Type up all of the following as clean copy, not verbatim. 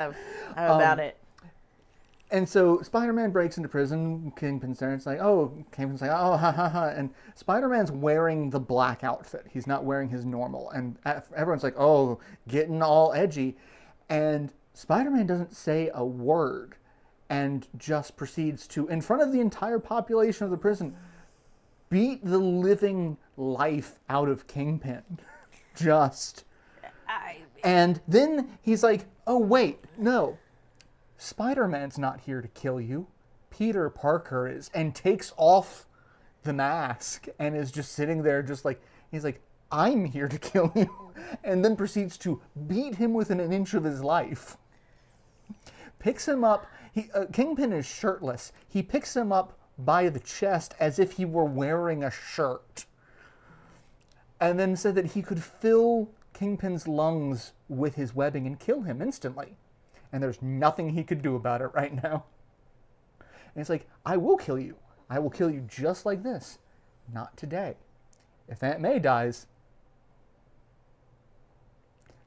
How about it? And so Spider-Man breaks into prison. Kingpin's there. It's like, oh, Kingpin's like, oh, ha ha ha. And Spider-Man's wearing the black outfit. He's not wearing his normal. And everyone's like, oh, getting all edgy. And Spider-Man doesn't say a word and just proceeds to, in front of the entire population of the prison, beat the living life out of Kingpin. Just. And then he's like, oh, wait, no. Spider-Man's not here to kill you. Peter Parker is. And takes off the mask and is just sitting there just like, he's like, I'm here to kill you. And then proceeds to beat him within an inch of his life. Picks him up. Kingpin is shirtless. He picks him up by the chest as if he were wearing a shirt. And then said that he could fill Kingpin's lungs with his webbing and kill him instantly. And there's nothing he could do about it right now. And it's like, I will kill you. I will kill you just like this. Not today. If Aunt May dies.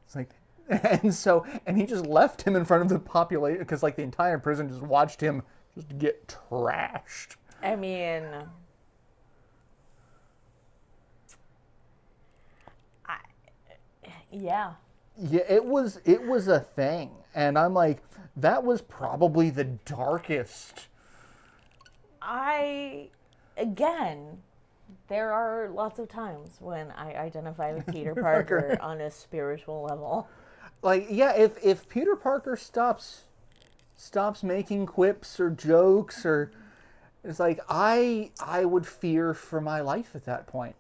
It's like, and he just left him in front of the population, because like the entire prison just watched him just get trashed. I mean, yeah. Yeah, it was a thing. And I'm like, that was probably the darkest. Again, there are lots of times when I identify with Peter Parker on a spiritual level. Like, yeah, if Peter Parker stops making quips or jokes, or it's like, I would fear for my life at that point.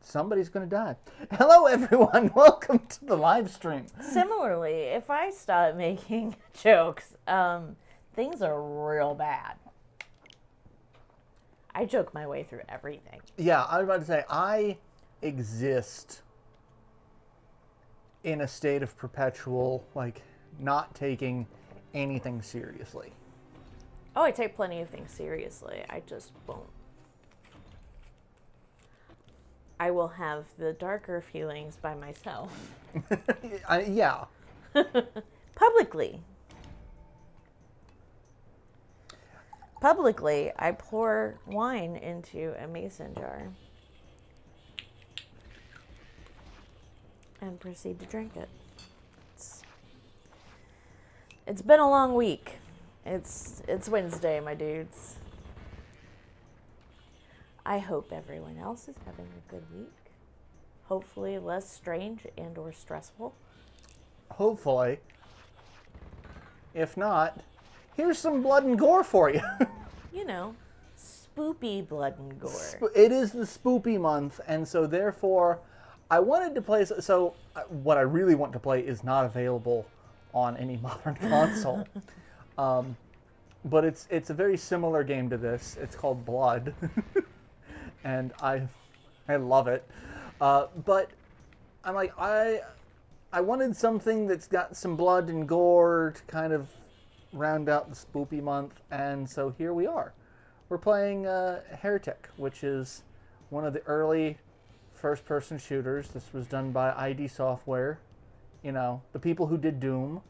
Somebody's going to die. Hello, everyone. Welcome to the live stream. Similarly, if I stop making jokes, things are real bad. I joke my way through everything. Yeah, I was about to say, I exist in a state of perpetual, like, not taking anything seriously. Oh, I take plenty of things seriously. I just won't. I will have the darker feelings by myself. Yeah. Publicly. Publicly, I pour wine into a mason jar and proceed to drink it. It's been a long week. It's Wednesday, my dudes. I hope everyone else is having a good week. Hopefully less strange and or stressful. Hopefully. If not, here's some blood and gore for you. You know, spoopy blood and gore. It is the spoopy month, and so therefore, I wanted to play. So, what I really want to play is not available on any modern console. But it's a very similar game to this. It's called Blood, and I love it. But I'm like, I wanted something that's got some blood and gore to kind of round out the spoopy month, and so here we are. We're playing Heretic, which is one of the early first-person shooters. This was done by ID Software, you know, the people who did Doom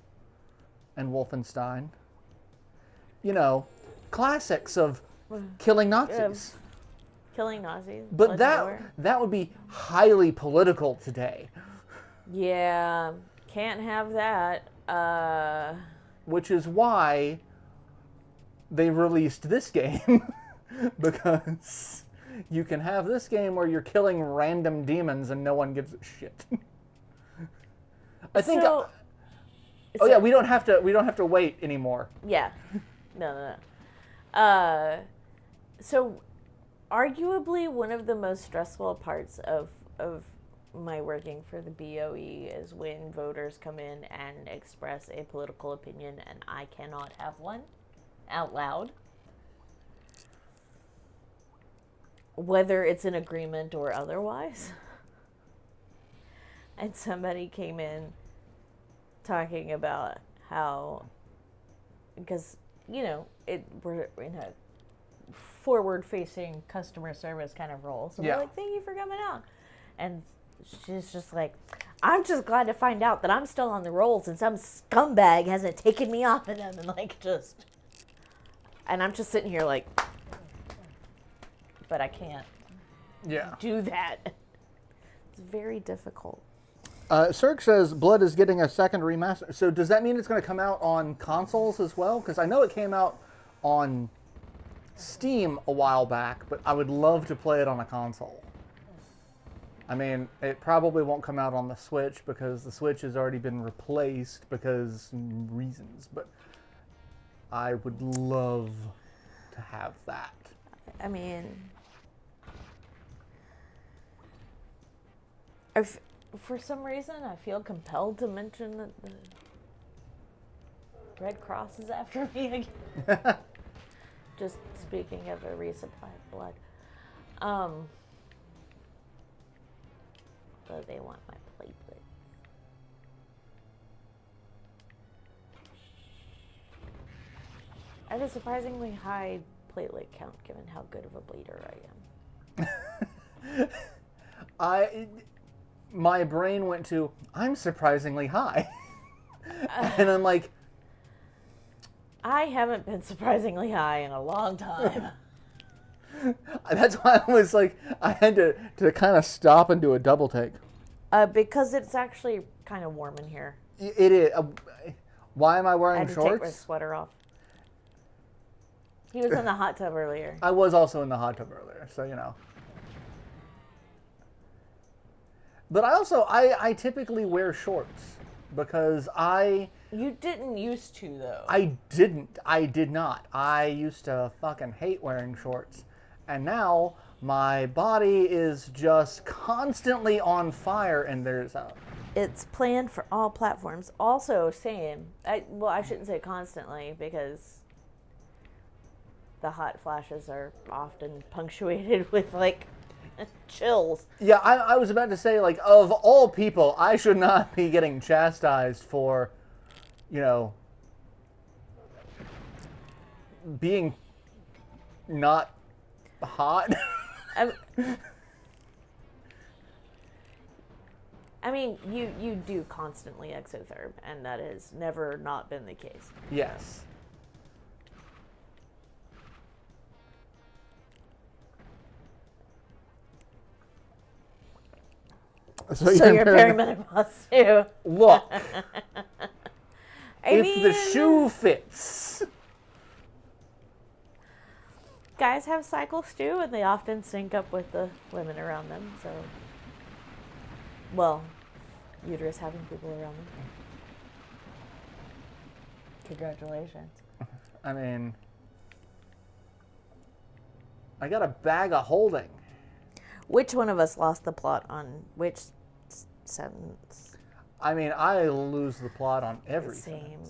and Wolfenstein. You know, classics of killing Nazis. Killing Nazis. But that would be highly political today. Yeah, can't have that. Which is why they released this game. Because you can have this game where you're killing random demons and no one gives a shit. I think. So, yeah, we don't have to wait anymore. Yeah. No. So, arguably one of the most stressful parts of my working for the BOE is when voters come in and express a political opinion and I cannot have one out loud. Whether it's an agreement or otherwise. And somebody came in talking about how, because, you know, we're in a forward-facing customer service kind of role. So we're like, thank you for coming out. And she's just like, I'm just glad to find out that I'm still on the rolls and some scumbag hasn't taken me off of them and like just. And I'm just sitting here like, but I can't do that. It's very difficult. Cirque says Blood is getting a second remaster. So does that mean it's going to come out on consoles as well? Because I know it came out on Steam a while back, but I would love to play it on a console. I mean, it probably won't come out on the Switch because the Switch has already been replaced because reasons, but I would love to have that. I mean, for some reason, I feel compelled to mention that the Red Cross is after me again. Just speaking of a resupply of blood. So they want my platelets. I have a surprisingly high platelet count given how good of a bleeder I am. My brain went to, I'm surprisingly high. And I'm like, I haven't been surprisingly high in a long time. That's why I was like, I had to kind of stop and do a double take. Because it's actually kind of warm in here. It is. Why am I I wearing had to shorts? take my sweater off. He was in the hot tub earlier. I was also in the hot tub earlier, so you know. But I typically wear shorts because You didn't used to, though. I did not. I used to fucking hate wearing shorts. And now my body is just constantly on fire and there's It's planned for all platforms. Also, same. I shouldn't say constantly because the hot flashes are often punctuated with like chills. Yeah, I was about to say, like, of all people, I should not be getting chastised for, you know, being not hot. I mean, you do constantly exotherm, and that has never not been the case. Yes. So you're perimenopause too. Look, I if mean, the shoe fits. Guys have cycles too, and they often sync up with the women around them. So, well, uterus having people around them. Congratulations. I mean, I got a bag of holding. Which one of us lost the plot on which sentence? I mean, I lose the plot on every Same.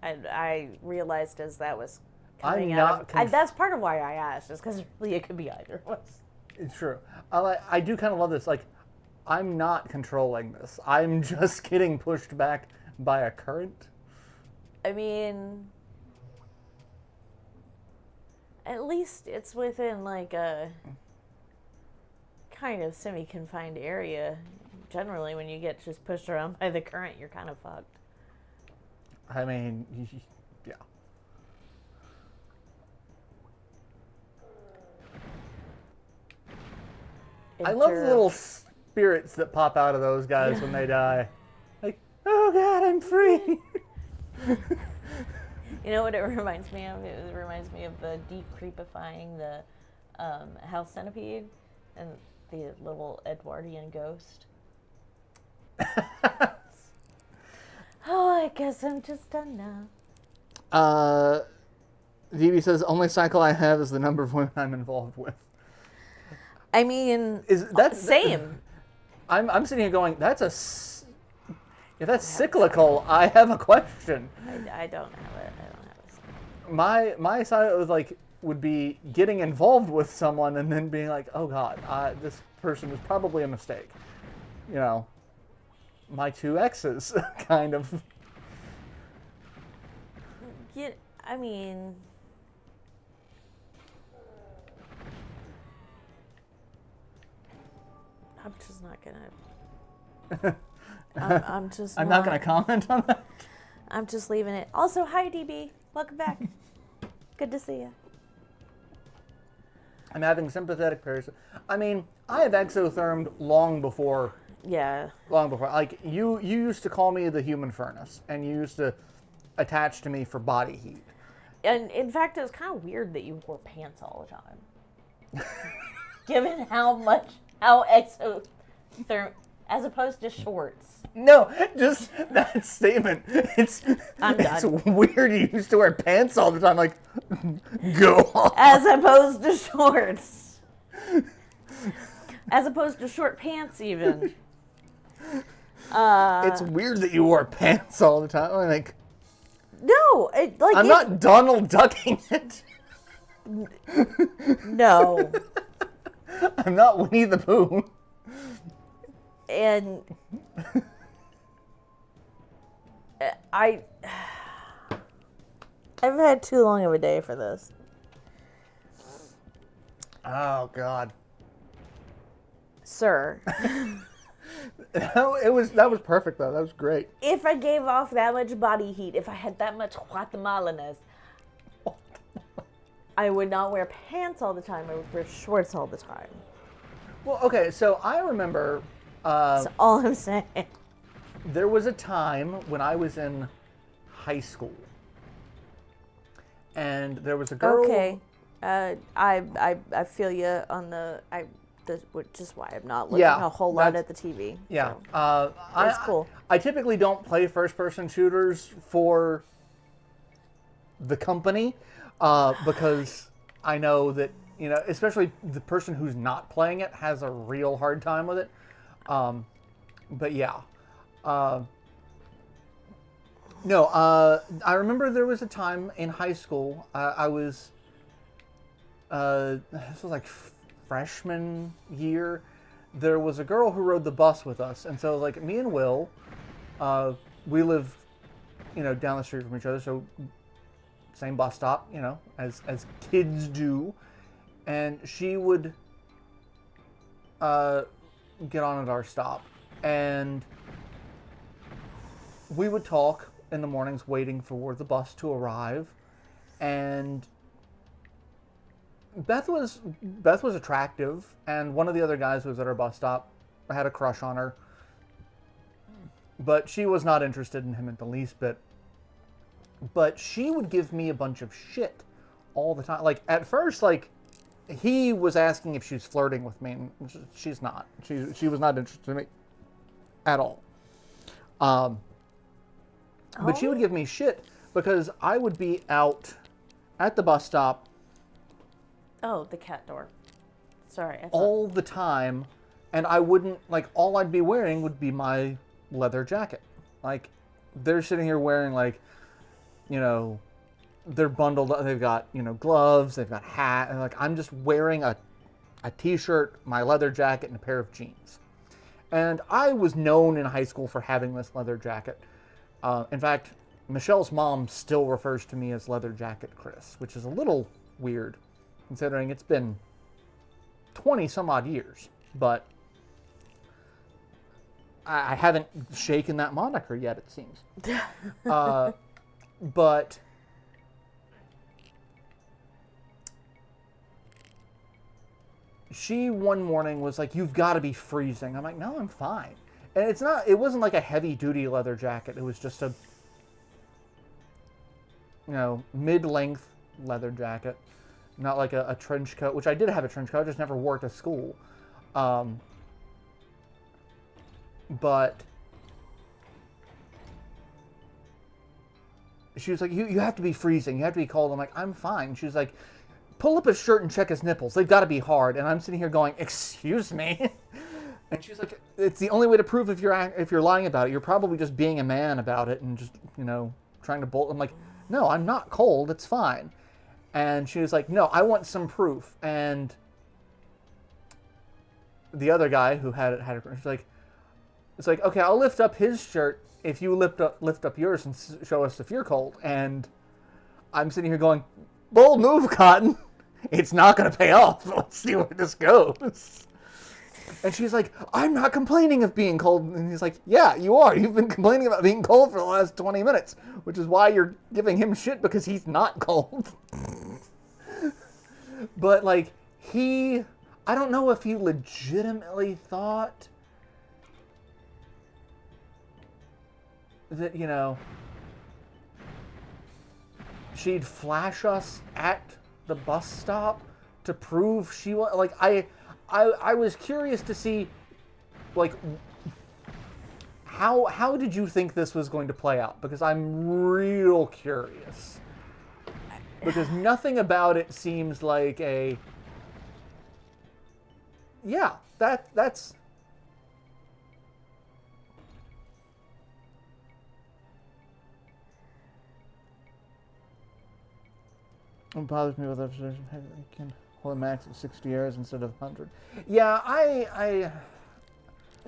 sentence. I realized as that was I'm coming not out of... that's part of why I asked, is because really it could be either of us. It's true. I do kind of love this. Like, I'm not controlling this. I'm just getting pushed back by a current. I mean... At least it's within, like, a kind of semi-confined area. Generally, when you get just pushed around by the current, you're kind of fucked. I mean, yeah. I love the little spirits that pop out of those guys when they die. Like, oh God, I'm free. You know what it reminds me of? It reminds me of the decreepifying the house centipede and the little Edwardian ghost. Oh, I guess I'm just done now. VB says, only cycle I have is the number of women I'm involved with. I mean, that's same. I'm sitting here going, if that's cyclical, I have a question. I don't have it. I don't have it. My side was like would be getting involved with someone and then being like, oh God, this person was probably a mistake. You know, my two exes, kind of. Yeah, I mean, I'm just not gonna I'm just. I'm not going to comment on that. I'm just leaving it. Also, hi DB, welcome back. Good to see you. I'm having sympathetic parasites. I mean, I have exothermed long before. Yeah. Long before. Like, you used to call me the human furnace, and you used to attach to me for body heat. And in fact, it was kind of weird that you wore pants all the time. Given how exotherm, as opposed to shorts. No, just that statement. I'm It's done. weird you used to wear pants all the time. Like, go on. As opposed to shorts. As opposed to short pants, even. It's weird that you wore pants all the time. I'm like, No, I'm not Donald Ducking it. No. I'm not Winnie the Pooh. And I've had too long of a day for this. Oh God. Sir. No, that was perfect though. That was great. If I gave off that much body heat, if I had that much Guatemalaness, I would not wear pants all the time. I would wear shorts all the time. Well, okay, so I remember That's all I'm saying. there was a time when I was in high school, and there was a girl. Okay. I feel you on which is why I'm not looking Yeah, a whole lot that's- at the TV. Yeah, So. That's cool. I typically don't play first-person shooters for the company because I know that, you know, especially the person who's not playing it has a real hard time with it. But yeah, no. I remember there was a time in high school. I was. This was like freshman year. There was a girl who rode the bus with us, and so like me and Will, we live, you know, down the street from each other, so same bus stop, you know, as kids do, and she would get on at our stop, and we would talk in the mornings waiting for the bus to arrive, and Beth was attractive, and one of the other guys who was at our bus stop had a crush on her, but she was not interested in him at the least bit. But she would give me a bunch of shit all the time. Like, at first, like, he was asking if she was flirting with me, and she's not. She was not interested in me at all. But she would give me shit because I would be out at the bus stop. Oh, the cat door. Sorry. All the time, and I wouldn't, like, all I'd be wearing would be my leather jacket. Like, they're sitting here wearing, like, you know, they're bundled up, they've got, you know, gloves, they've got hat, and like, I'm just wearing a t-shirt, my leather jacket, and a pair of jeans. And I was known in high school for having this leather jacket. In fact, Michelle's mom still refers to me as Leather Jacket Chris, which is a little weird, considering it's been 20 some odd years, but I haven't shaken that moniker yet, it seems. But she one morning was like, "You've got to be freezing." I'm like, "No, I'm fine." And it wasn't like a heavy duty leather jacket. It was just a, you know, mid-length leather jacket. Not like a trench coat, which I did have a trench coat, I just never wore it to school. But she was like, you have to be freezing, you have to be cold. I'm like, I'm fine. She was like, pull up his shirt and check his nipples. They've got to be hard. And I'm sitting here going, excuse me? And she was like, it's the only way to prove if you're lying about it. You're probably just being a man about it and just, you know, trying to I'm like, no, I'm not cold. It's fine. And she was like, no, I want some proof. And the other guy who had it, she's like, it's like, okay, I'll lift up his shirt if you lift up yours and show us if you're cold. And I'm sitting here going, bold move, Cotton. It's not going to pay off. Let's see where this goes. And she's like, I'm not complaining of being cold. And he's like, yeah, you are. You've been complaining about being cold for the last 20 minutes, which is why you're giving him shit because he's not cold. But, like, I don't know if he legitimately thought that, she'd flash us at the bus stop to prove she was, like, I was curious to see, like, how did you think this was going to play out? Because I'm real curious. Because nothing about it seems like that's... It bothers me with that position. I can hold a max of 60 years instead of 100. Yeah,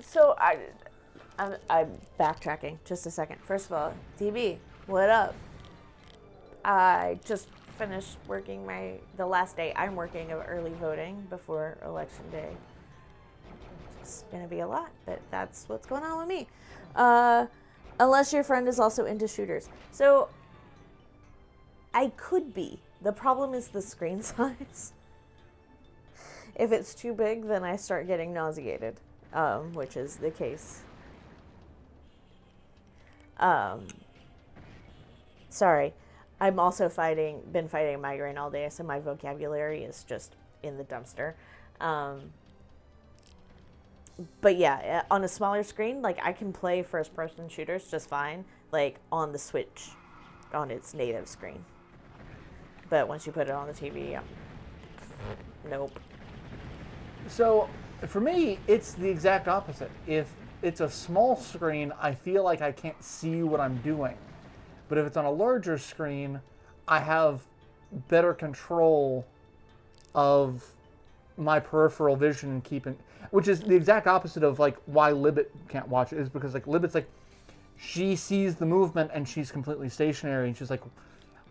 So I'm backtracking just a second. First of all, DB, what up? I just finished working the last day I'm working of early voting before election day. It's gonna be a lot, but that's what's going on with me. Unless your friend is also into shooters. So I could be. The problem is the screen size. If it's too big, then I start getting nauseated, which is the case. Sorry. I'm also been fighting a migraine all day, so my vocabulary is just in the dumpster. But yeah, on a smaller screen, like, I can play first-person shooters just fine, like, on the Switch, on its native screen. But once you put it on the TV, nope. So, for me, it's the exact opposite. If it's a small screen, I feel like I can't see what I'm doing. But if it's on a larger screen, I have better control of my peripheral vision keeping... Which is the exact opposite of, like, why Libet can't watch it, is because, like, Libet's like, she sees the movement and she's completely stationary, and she's like,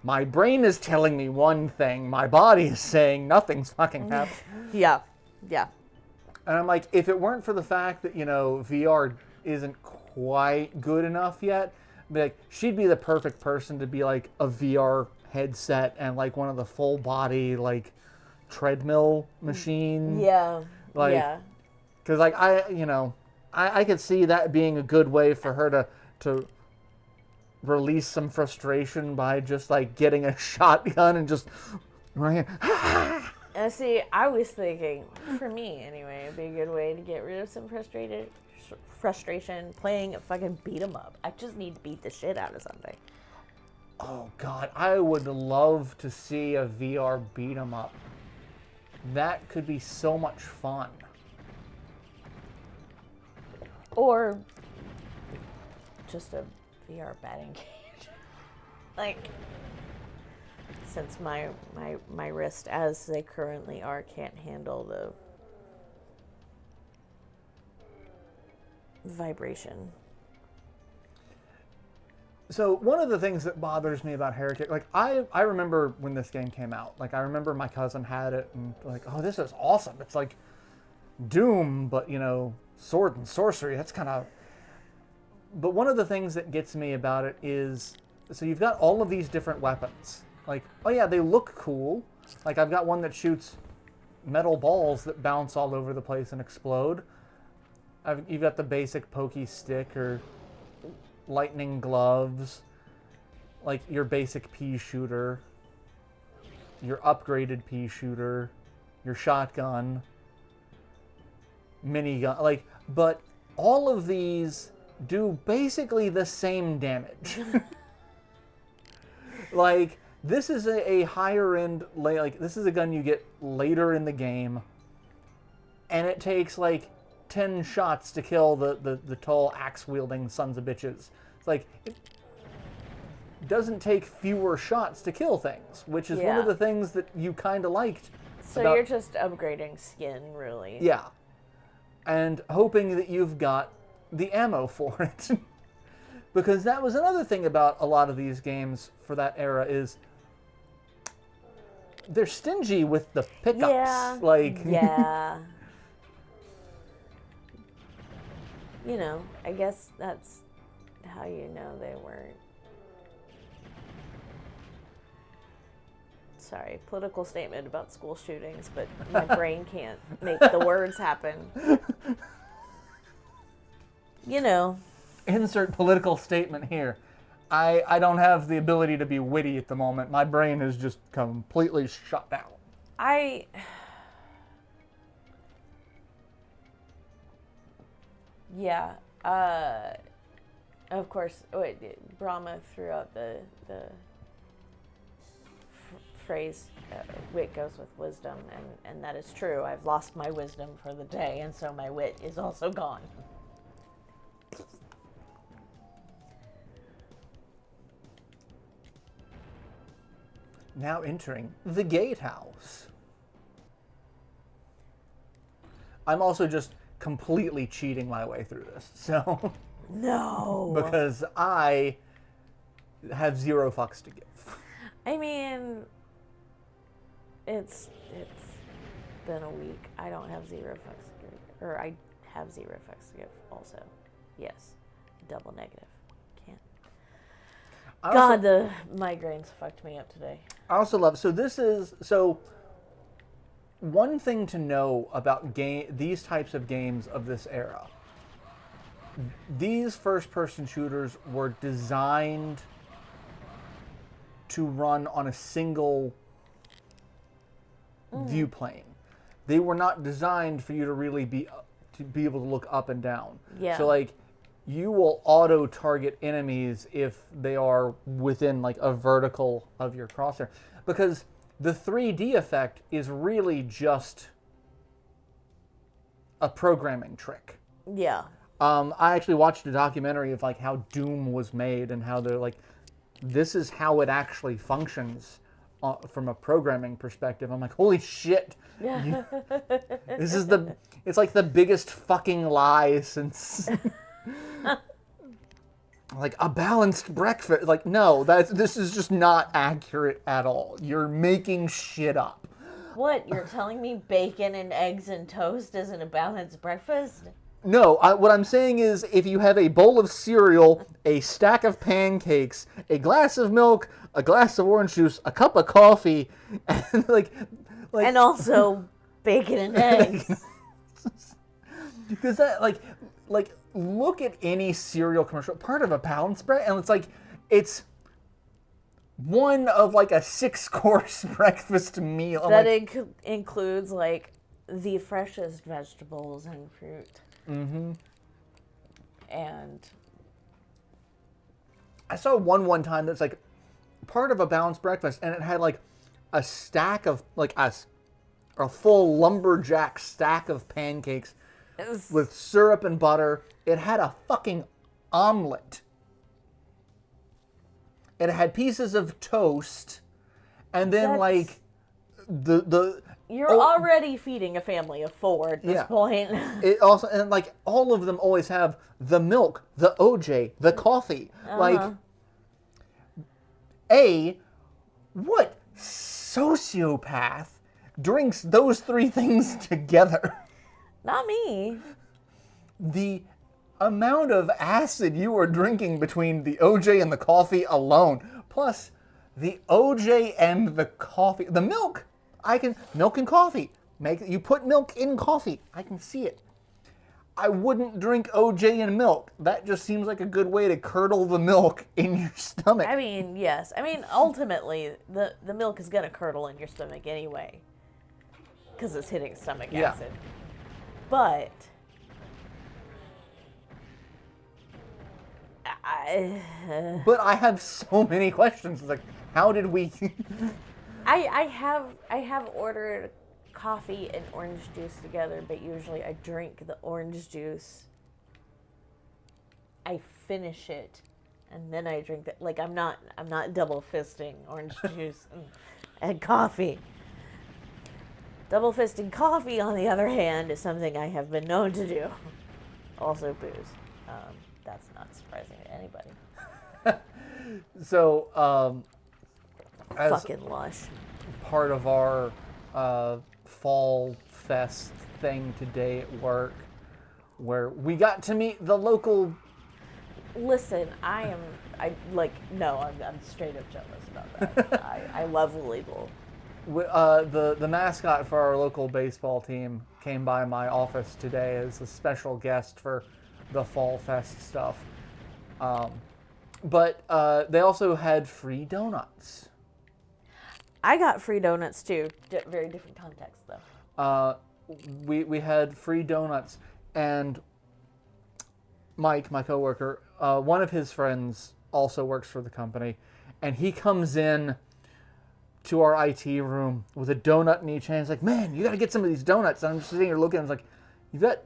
my brain is telling me one thing, my body is saying nothing's fucking happening. Yeah. And I'm like, if it weren't for the fact that, VR isn't quite good enough yet, like, she'd be the perfect person to be, like, a VR headset and, like, one of the full body, like, treadmill machine. Yeah. Like, yeah. Because, like, I could see that being a good way for her to release some frustration by just, like, getting a shotgun and just running. And see, I was thinking, for me anyway, it'd be a good way to get rid of some frustration playing a fucking beat 'em up. I just need to beat the shit out of something. Oh, God, I would love to see a VR beat 'em up. That could be so much fun. Or just a VR batting cage. Like, since my wrist, as they currently are, can't handle the vibration. So one of the things that bothers me about Heretic, like, I remember when this game came out. Like, I remember my cousin had it and, like, oh, this is awesome. It's like Doom, but, sword and sorcery. That's kind of... But one of the things that gets me about it is, so you've got all of these different weapons. Like, oh yeah, they look cool. Like, I've got one that shoots metal balls that bounce all over the place and explode. You've got the basic pokey stick or lightning gloves, like your basic pea shooter, your upgraded pea shooter, your shotgun, minigun, like, but all of these do basically the same damage. Like, this is a higher end, like, this is a gun you get later in the game, and it takes, like, 10 shots to kill the tall axe-wielding sons of bitches. It's like, it doesn't take fewer shots to kill things, which is one of the things that you kind of liked. So you're just upgrading skin, really. Yeah. And hoping that you've got the ammo for it. Because that was another thing about a lot of these games for that era is they're stingy with the pickups. Yeah. Like, yeah. you know, I guess that's how you know they weren't. Sorry, political statement about school shootings, but my brain can't make the words happen. You know. Insert political statement here. I don't have the ability to be witty at the moment. My brain is just completely shut down. Yeah. Of course, Brahma threw out the phrase, wit goes with wisdom, and that is true. I've lost my wisdom for the day, and so my wit is also gone. Now entering the gatehouse. I'm also just completely cheating my way through this, so... No! Because I have 0 fucks to give. I mean, it's been a week. I don't have 0 fucks to give. Or I have 0 fucks to give also. Yes. Double negative. Can't. God, the migraines fucked me up today. I also love... So one thing to know about these types of games of this era. These first-person shooters were designed to run on a single view plane. They were not designed for you to really be able to look up and down. Yeah. So like, you will auto-target enemies if they are within like a vertical of your crosshair, because the 3D effect is really just a programming trick. Yeah. I actually watched a documentary of like how Doom was made and how they're like, this is how it actually functions from a programming perspective. I'm like, holy shit! It's like the biggest fucking lie since like a balanced breakfast. Like, no, this is just not accurate at all. You're making shit up. What, you're telling me bacon and eggs and toast isn't a balanced breakfast? No, what I'm saying is if you have a bowl of cereal, a stack of pancakes, a glass of milk, a glass of orange juice, a cup of coffee, and like and also bacon and eggs. Because that like look at any cereal commercial, part of a balanced bread, and it's one of like a 6-course breakfast meal. That includes like the freshest vegetables and fruit. Mm-hmm. And I saw one time that's like part of a balanced breakfast, and it had like a stack of like a full lumberjack stack of pancakes with syrup and butter. It had a fucking omelet. It had pieces of toast, and then like the you're already feeding a family of 4 at this point. It also, and like all of them always have the milk, the OJ, the coffee. Like, what sociopath drinks those 3 things together? Not me. The amount of acid you are drinking between the OJ and the coffee alone, plus the OJ and the coffee, the milk. Milk and coffee. You put milk in coffee. I can see it. I wouldn't drink OJ and milk. That just seems like a good way to curdle the milk in your stomach. I mean, yes. I mean, ultimately, the milk is going to curdle in your stomach anyway. Because it's hitting stomach acid. But I have so many questions. It's like, how did we... I have ordered coffee and orange juice together, but usually I drink the orange juice. I finish it, and then I drink that. Like I'm not double fisting orange juice and coffee. Double fisting coffee, on the other hand, is something I have been known to do. Also booze. That's not surprising to anybody. So, fucking lush. Part of our fall fest thing today at work, where we got to meet the local. Listen, I'm straight up jealous about that. I love Illegal. The mascot for our local baseball team came by my office today as a special guest for the Fall Fest stuff. But they also had free donuts. I got free donuts too. Very different context though. We had free donuts, and Mike, my coworker, one of his friends also works for the company, and he comes in to our IT room with a donut in each hand. He's like, "Man, you got to get some of these donuts." And I'm just sitting here looking. I was like, "You got?"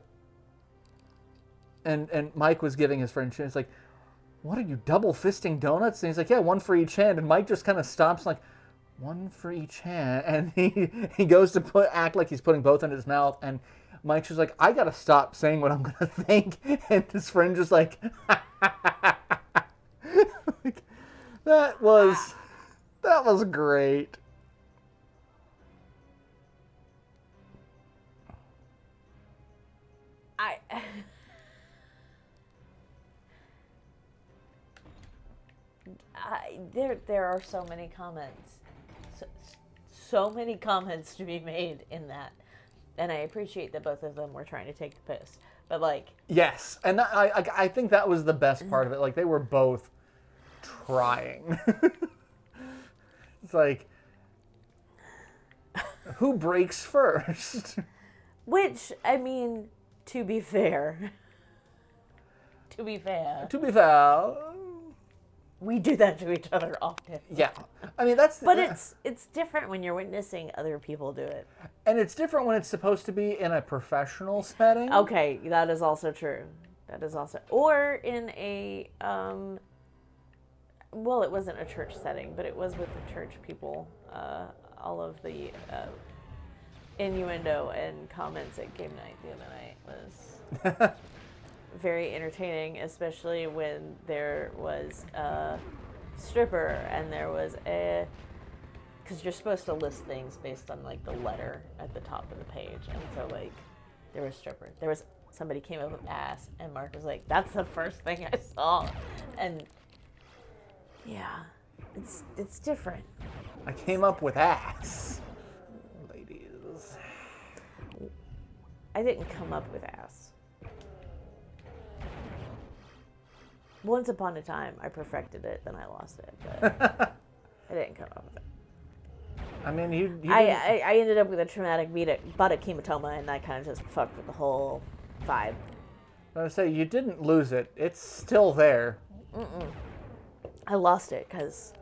And Mike was giving his friend shit. It's like, "What are you double fisting donuts?" And he's like, "Yeah, one for each hand." And Mike just kind of stops, like, "One for each hand," and he goes to act like he's putting both in his mouth, and Mike's just like, "I gotta stop saying what I'm gonna think," and his friend just like, like that was great. There are so many comments. So many comments to be made in that, and I appreciate that both of them were trying to take the piss. But like, yes, and I think that was the best part of it. Like they were both trying. It's like, who breaks first? Which I mean, to be fair, we do that to each other often. Yeah, I mean that's. But it's different when you're witnessing other people do it. And it's different when it's supposed to be in a professional setting. Okay, that is also true. Or in a well, it wasn't a church setting, but it was with the church people. All of the innuendo and comments at game night the other night was very entertaining, especially when there was a stripper and there was a, because you're supposed to list things based on like the letter at the top of the page, and so like there was stripper, there was somebody came up with ass, and Mark was like, "That's the first thing I saw," and yeah, it's different. I came up with ass, ladies. I didn't come up with ass. Once upon a time, I perfected it, then I lost it, but I didn't come up with it. I mean, you I ended up with a traumatic buttocc hematoma, and I kind of just fucked with the whole vibe. I was say you didn't lose it; it's still there. I lost it because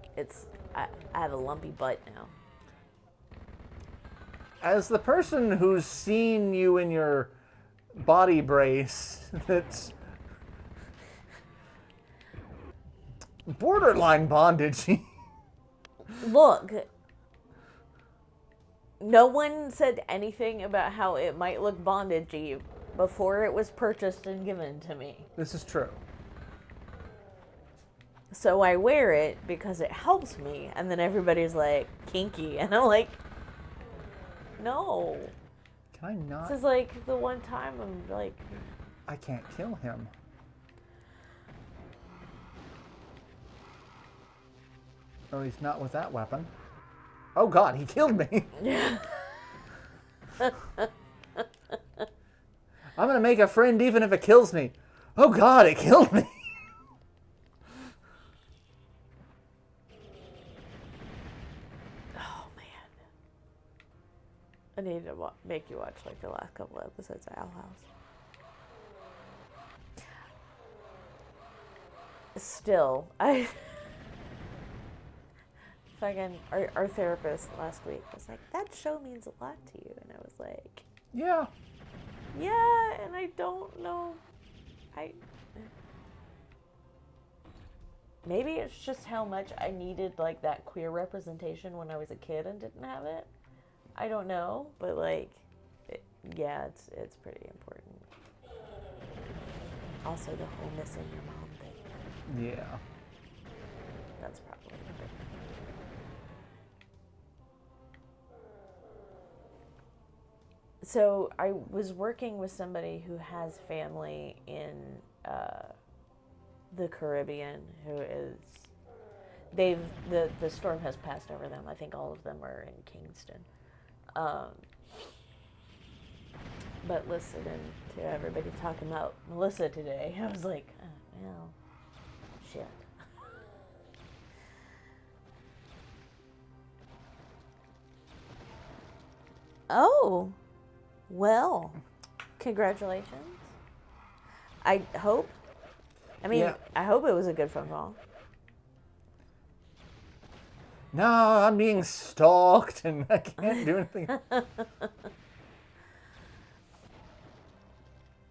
I have a lumpy butt now. As the person who's seen you in your body brace, that's borderline bondage. Look, no one said anything about how it might look bondagey before it was purchased and given to me. This is true. So I wear it because it helps me, and then everybody's like, kinky, and I'm like, no. Can I not? This is like the one time I'm like, I can't kill him. Oh, he's not with that weapon. Oh God, he killed me. I'm gonna make a friend even if it kills me. Oh God, it killed me. oh man. I need to make you watch like the last couple episodes of Owl House. Still, fucking our therapist last week was like, "That show means a lot to you," and I was like, Yeah. and I don't know, maybe it's just how much I needed like that queer representation when I was a kid and didn't have it. I don't know, but like, it's pretty important. Also, the whole missing your mom thing. Yeah. That's probably a big. So I was working with somebody who has family in the Caribbean who is the storm has passed over them. I think all of them are in Kingston. Um, but listening to everybody talking about Melissa today, I was like, oh, well, shit. Oh, well, congratulations. I hope. I mean, Yeah. I hope it was a good phone call. No, I'm being stalked and I can't do anything.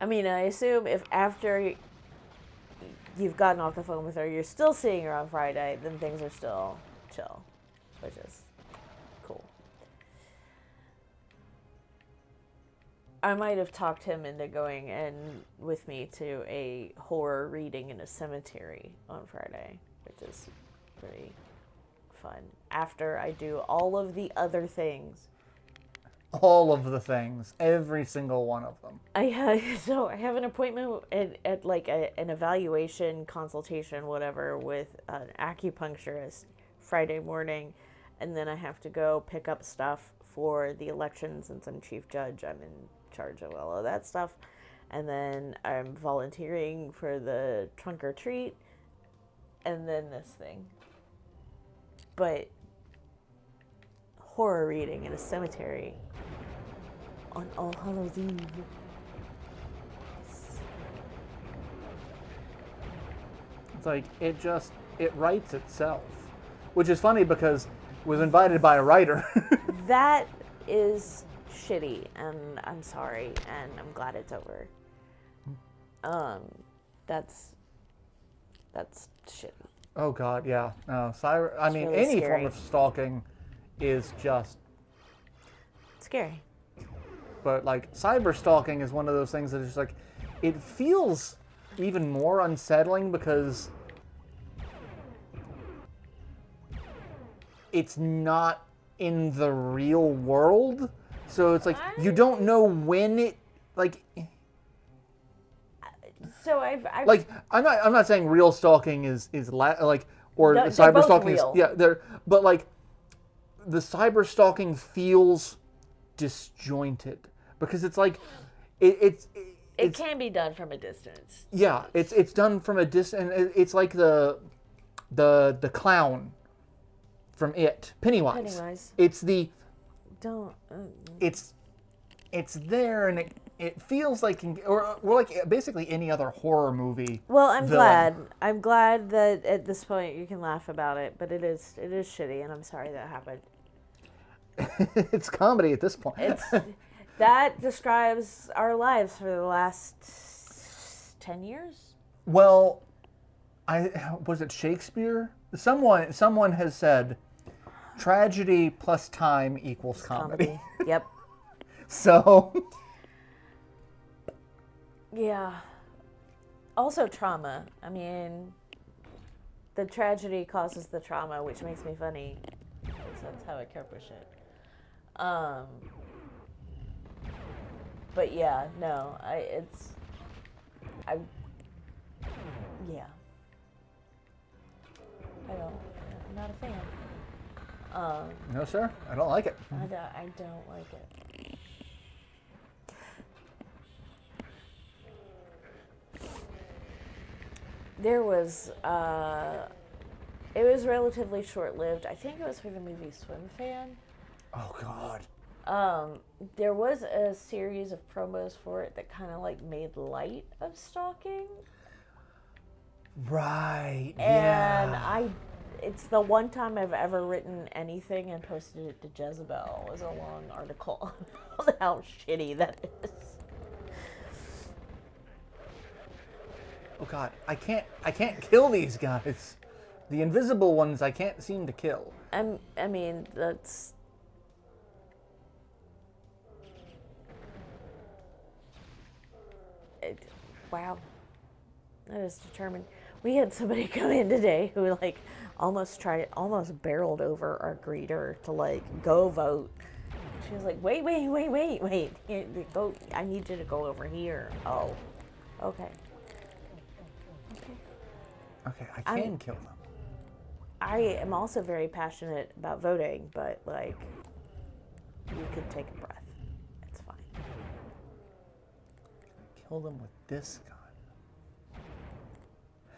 I mean, I assume if after you've gotten off the phone with her, you're still seeing her on Friday, then things are still chill, which is cool. I might have talked him into going in with me to a horror reading in a cemetery on Friday, which is pretty fun. After I do all of the other things. All of the things, every single one of them. I have an appointment at like an evaluation consultation, whatever, with an acupuncturist Friday morning, and then I have to go pick up stuff for the election since I'm chief judge. I'm in charge of all of that stuff, and then I'm volunteering for the trunk or treat, and then this thing. But horror reading in a cemetery on All Hallows Eve. It's like, it writes itself. Which is funny because it was invited by a writer. That is shitty, and I'm sorry, and I'm glad it's over. That's shitty. Oh God, yeah. No, I mean, really any scary. form of stalking is just. Scary. But like, cyber stalking is one of those things that is like, it feels even more unsettling because it's not in the real world. So it's like, you don't know when it, like. So I've Like, I'm not saying real stalking is like, or They're cyber both stalking real. is, yeah, but like, the cyber stalking feels disjointed because it's like, it it's can be done from a distance. yeah, it's done from a distance. It's like the clown from It, Pennywise. Pennywise. It's the Don't. it's there, and it feels like, or like basically any other horror movie. Well, I'm villain. glad. I'm glad that at this point you can laugh about it, but it is shitty, and I'm sorry that happened. It's comedy at this point. It's that describes our lives for the last 10 years. Well, was it Shakespeare? Someone has said, tragedy plus time equals comedy. Yep. So. Yeah. Also trauma. I mean, the tragedy causes the trauma, which makes me funny. Because that's how I cope with shit. But yeah, no, yeah. I'm not a fan. No, sir, I don't like it. I don't like it. There was, it was relatively short-lived. I think it was for the movie Swim Fan. Oh God. There was a series of promos for it that kind of like made light of stalking. Right. And it's the one time I've ever written anything and posted it to Jezebel as a long article about how shitty that is. Oh God, I can't kill these guys. The invisible ones I can't seem to kill. I mean, that's... wow. That is determined. We had somebody come in today who almost barreled over our greeter to go vote. She was like, wait. Here, go. I need you to go over here. Oh, okay. Okay, I can kill them. I am also very passionate about voting, but like, you could take a breath. It's fine. Kill them with this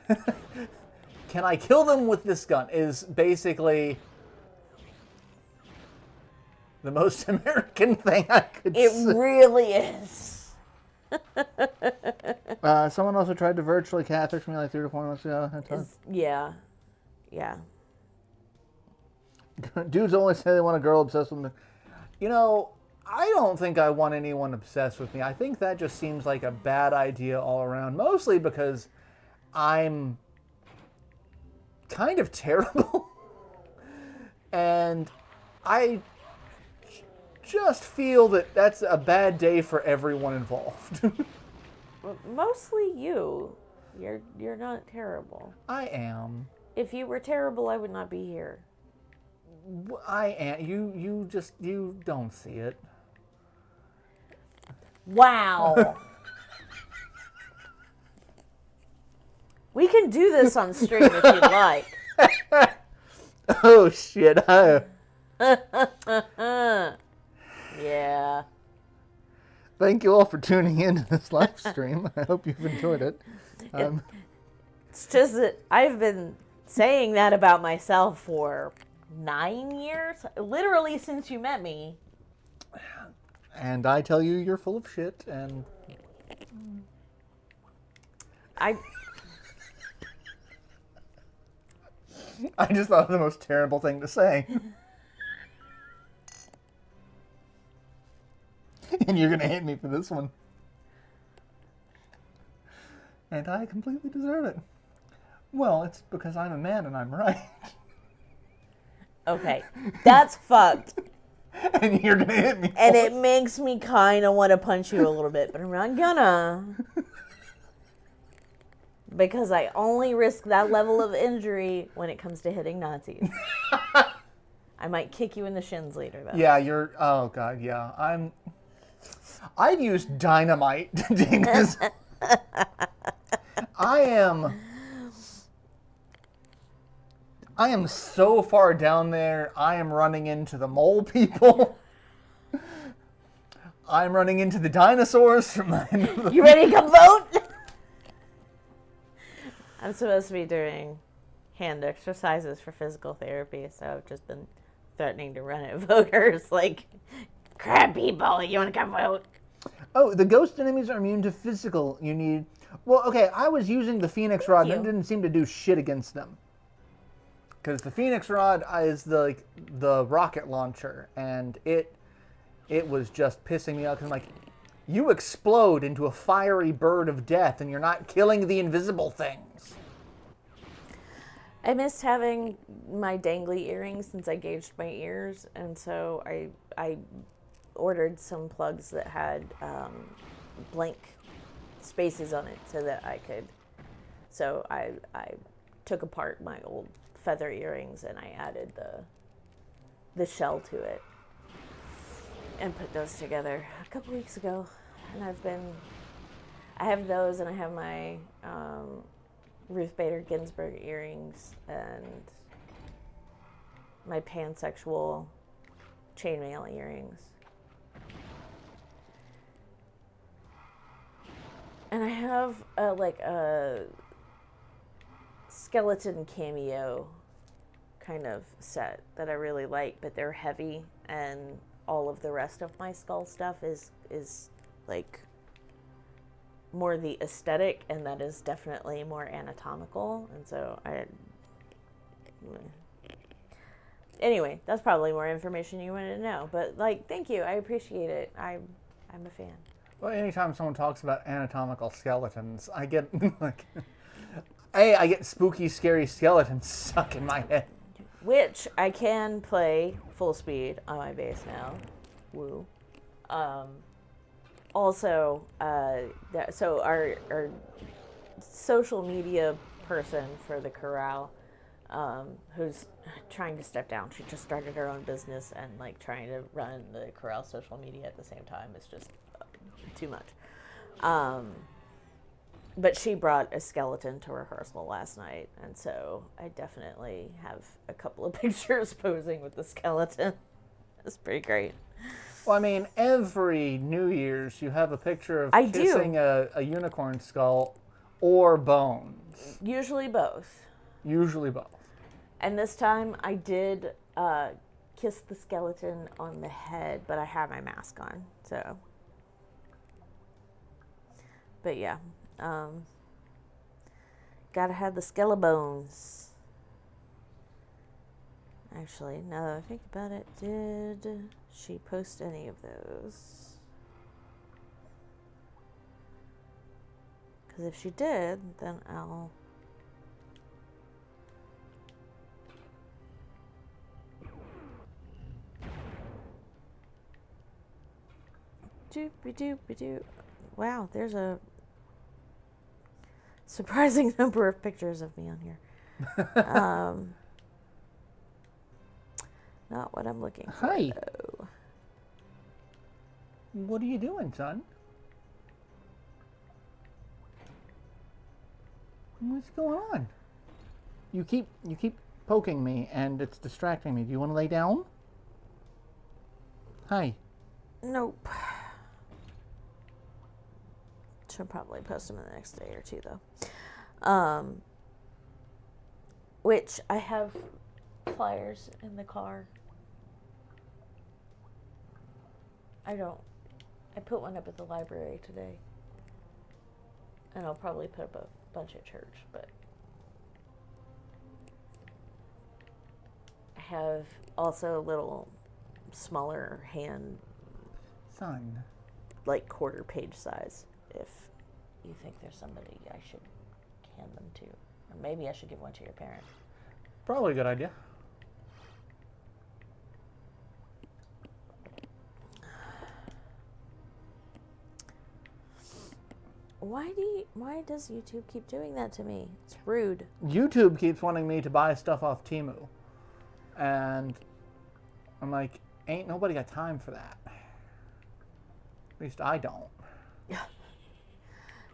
gun. Can I kill them with this gun? Is basically the most American thing I could say. It really is. Someone also tried to virtually catfish me like 3 to 4 months ago. Yeah. Dudes always say they want a girl obsessed with me. You know, I don't think I want anyone obsessed with me. I think that just seems like a bad idea all around. Mostly because I'm kind of terrible. And I just feel that that's a bad day for everyone involved. Mostly you. You're not terrible. I am. If you were terrible, I would not be here. I am. You don't see it. Wow. We can do this on stream if you'd like. Oh shit. Yeah. Thank you all for tuning in to this live stream. I hope you've enjoyed it. It's just that I've been saying that about myself for 9 years, literally since you met me. And I tell you, you're full of shit, and I just thought of the most terrible thing to say. And you're gonna hate me for this one. And I completely deserve it. Well, it's because I'm a man and I'm right. Okay, that's fucked. And you're gonna hit me. And it makes me kind of want to punch you a little bit, but I'm not gonna. Because I only risk that level of injury when it comes to hitting Nazis. I might kick you in the shins later, though. Yeah, you're. Oh god, yeah. I'd use dynamite to dig this. I am so far down there. I am running into the mole people. I'm running into the dinosaurs from the end of the... You ready to come vote? I'm supposed to be doing hand exercises for physical therapy, so I've just been threatening to run at voters like, crap people, you want to come vote? Oh, the ghost enemies are immune to physical. You need... Well, okay, I was using the Phoenix Rod, and it didn't seem to do shit against them. Because the Phoenix Rod is the rocket launcher, and it was just pissing me off. Because I'm like, you explode into a fiery bird of death, and you're not killing the invisible things. I missed having my dangly earrings since I gauged my ears, and so I ordered some plugs that had blank spaces on it so that I could... So I took apart my old feather earrings and I added the shell to it and put those together a couple weeks ago. And I have those, and I have my Ruth Bader Ginsburg earrings and my pansexual chainmail earrings. And I have a skeleton cameo kind of set that I really like, but they're heavy, and all of the rest of my skull stuff is like more the aesthetic, and that is definitely more anatomical. And so anyway, that's probably more information you wanted to know, but like, thank you, I appreciate it. I'm a fan. Well, anytime someone talks about anatomical skeletons, I get like, I get spooky, scary skeletons stuck in my head. Which I can play full speed on my bass now. Woo. Also, so our social media person for the corral who's trying to step down. She just started her own business, and like trying to run the Corral social media at the same time is just too much. But she brought a skeleton to rehearsal last night, and so I definitely have a couple of pictures posing with the skeleton. It's pretty great. Well, I mean, every New Year's you have a picture of I kissing do. a unicorn skull or bones. Usually both. Usually both. And this time I did kiss the skeleton on the head, but I had my mask on, so. But yeah. Gotta have the skeleton-bones. Actually, now that I think about it, did she post any of those? Because if she did, then I'll... Doopy-doopy-doo. Wow, there's a surprising number of pictures of me on here. Not what I'm looking for. Hi. Though. What are you doing, son? What's going on? You keep poking me, and it's distracting me. Do you want to lay down? Hi. Nope. She'll probably post them in the next day or two, though. Which I have flyers in the car. I put one up at the library today. And I'll probably put up a bunch at church, but I have also a little smaller hand, Son. like quarter page size, if you think there's somebody I should hand them to. Or maybe I should give one to your parents. Probably a good idea. Why does YouTube keep doing that to me? It's rude. YouTube keeps wanting me to buy stuff off Temu. And I'm like, ain't nobody got time for that. At least I don't.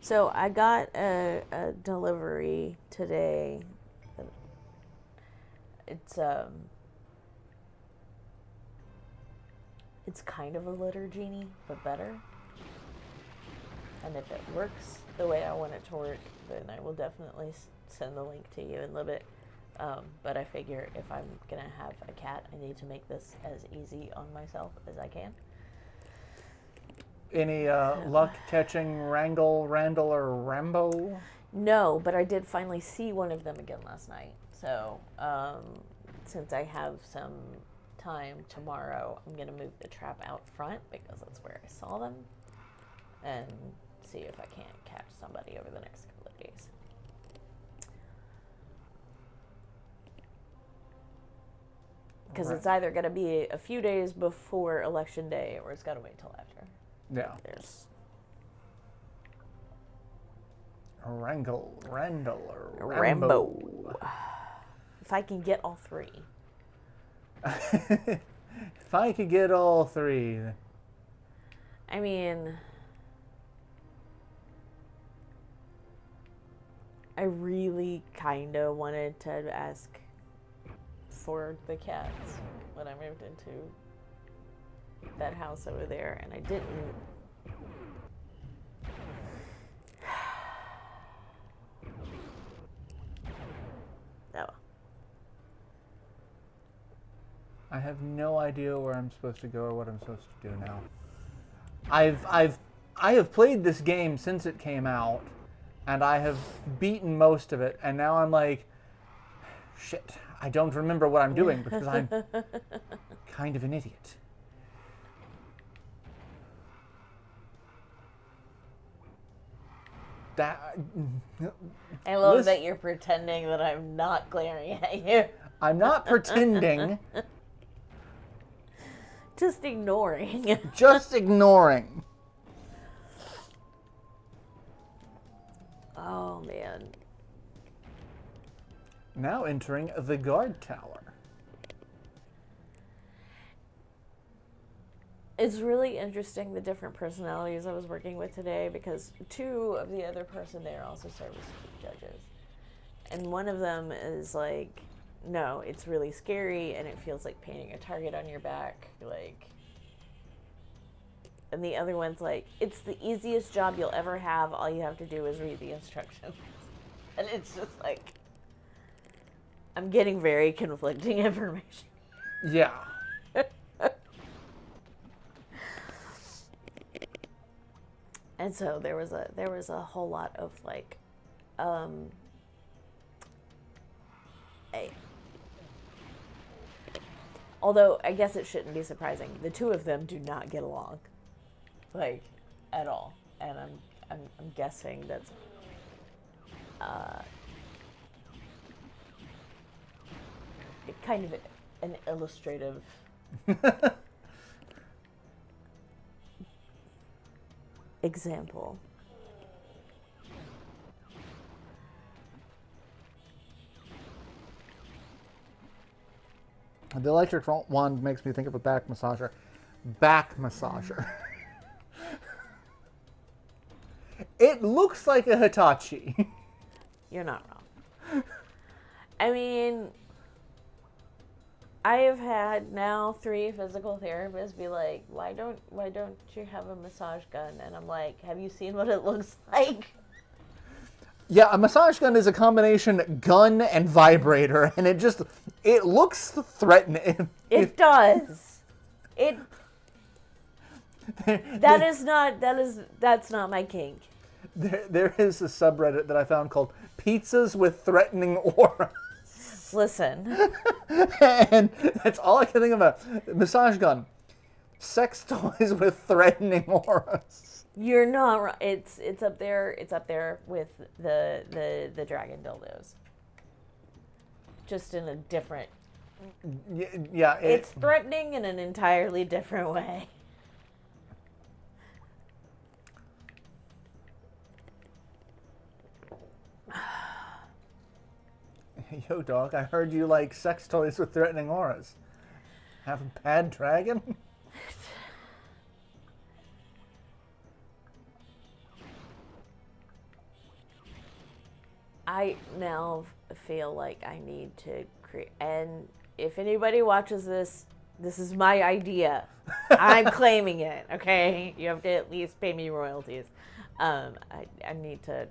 So I got a delivery today. It's kind of a litter genie, but better. And if it works the way I want it to work, then I will definitely send the link to you in a little bit. But I figure if I'm going to have a cat, I need to make this as easy on myself as I can. Any luck catching Randall, or Rambo? No, but I did finally see one of them again last night. So since I have some time tomorrow, I'm going to move the trap out front because that's where I saw them. And see if I can't catch somebody over the next couple of days. Because it's either going to be a few days before Election Day or it's got to wait till after. Yeah. There's Randall, or Rambo. If I can get all three. If I could get all three. I mean, I really kind of wanted to ask for the cats when I moved into that house over there, and I didn't. Oh. I have no idea where I'm supposed to go or what I'm supposed to do now. I have played this game since it came out, and I have beaten most of it, and now I'm like, shit, I don't remember what I'm doing because I'm kind of an idiot. I love that you're pretending that I'm not glaring at you. I'm not pretending. Just ignoring. Just ignoring. Oh, man. Now entering the guard tower. It's really interesting the different personalities I was working with today, because two of the other person there also serve as chief judges. And one of them is like, no, it's really scary and it feels like painting a target on your back. Like, and the other one's like, it's the easiest job you'll ever have. All you have to do is read the instructions. And it's just like, I'm getting very conflicting information. Yeah. And so there was a whole lot of like, although I guess it shouldn't be surprising, the two of them do not get along, like, at all. And I'm guessing that's kind of an illustrative example. The electric wand makes me think of a back massager. Back massager. It looks like a Hitachi. You're not wrong. I mean, I have had now 3 physical therapists be like, why don't you have a massage gun? And I'm like, have you seen what it looks like? Yeah, a massage gun is a combination gun and vibrator, and it looks threatening. It does. That's not my kink. There is a subreddit that I found called Pizzas with Threatening Aura. Listen. And that's all I can think about. Massage gun. Sex toys with threatening auras. You're not right. It's up there. It's up there with the dragon dildos. Just in a different. Yeah. It's threatening in an entirely different way. Yo, dog, I heard you like sex toys with threatening auras. Have a bad dragon? I now feel like I need to create, and if anybody watches this, this is my idea. I'm claiming it, okay? You have to at least pay me royalties. I need to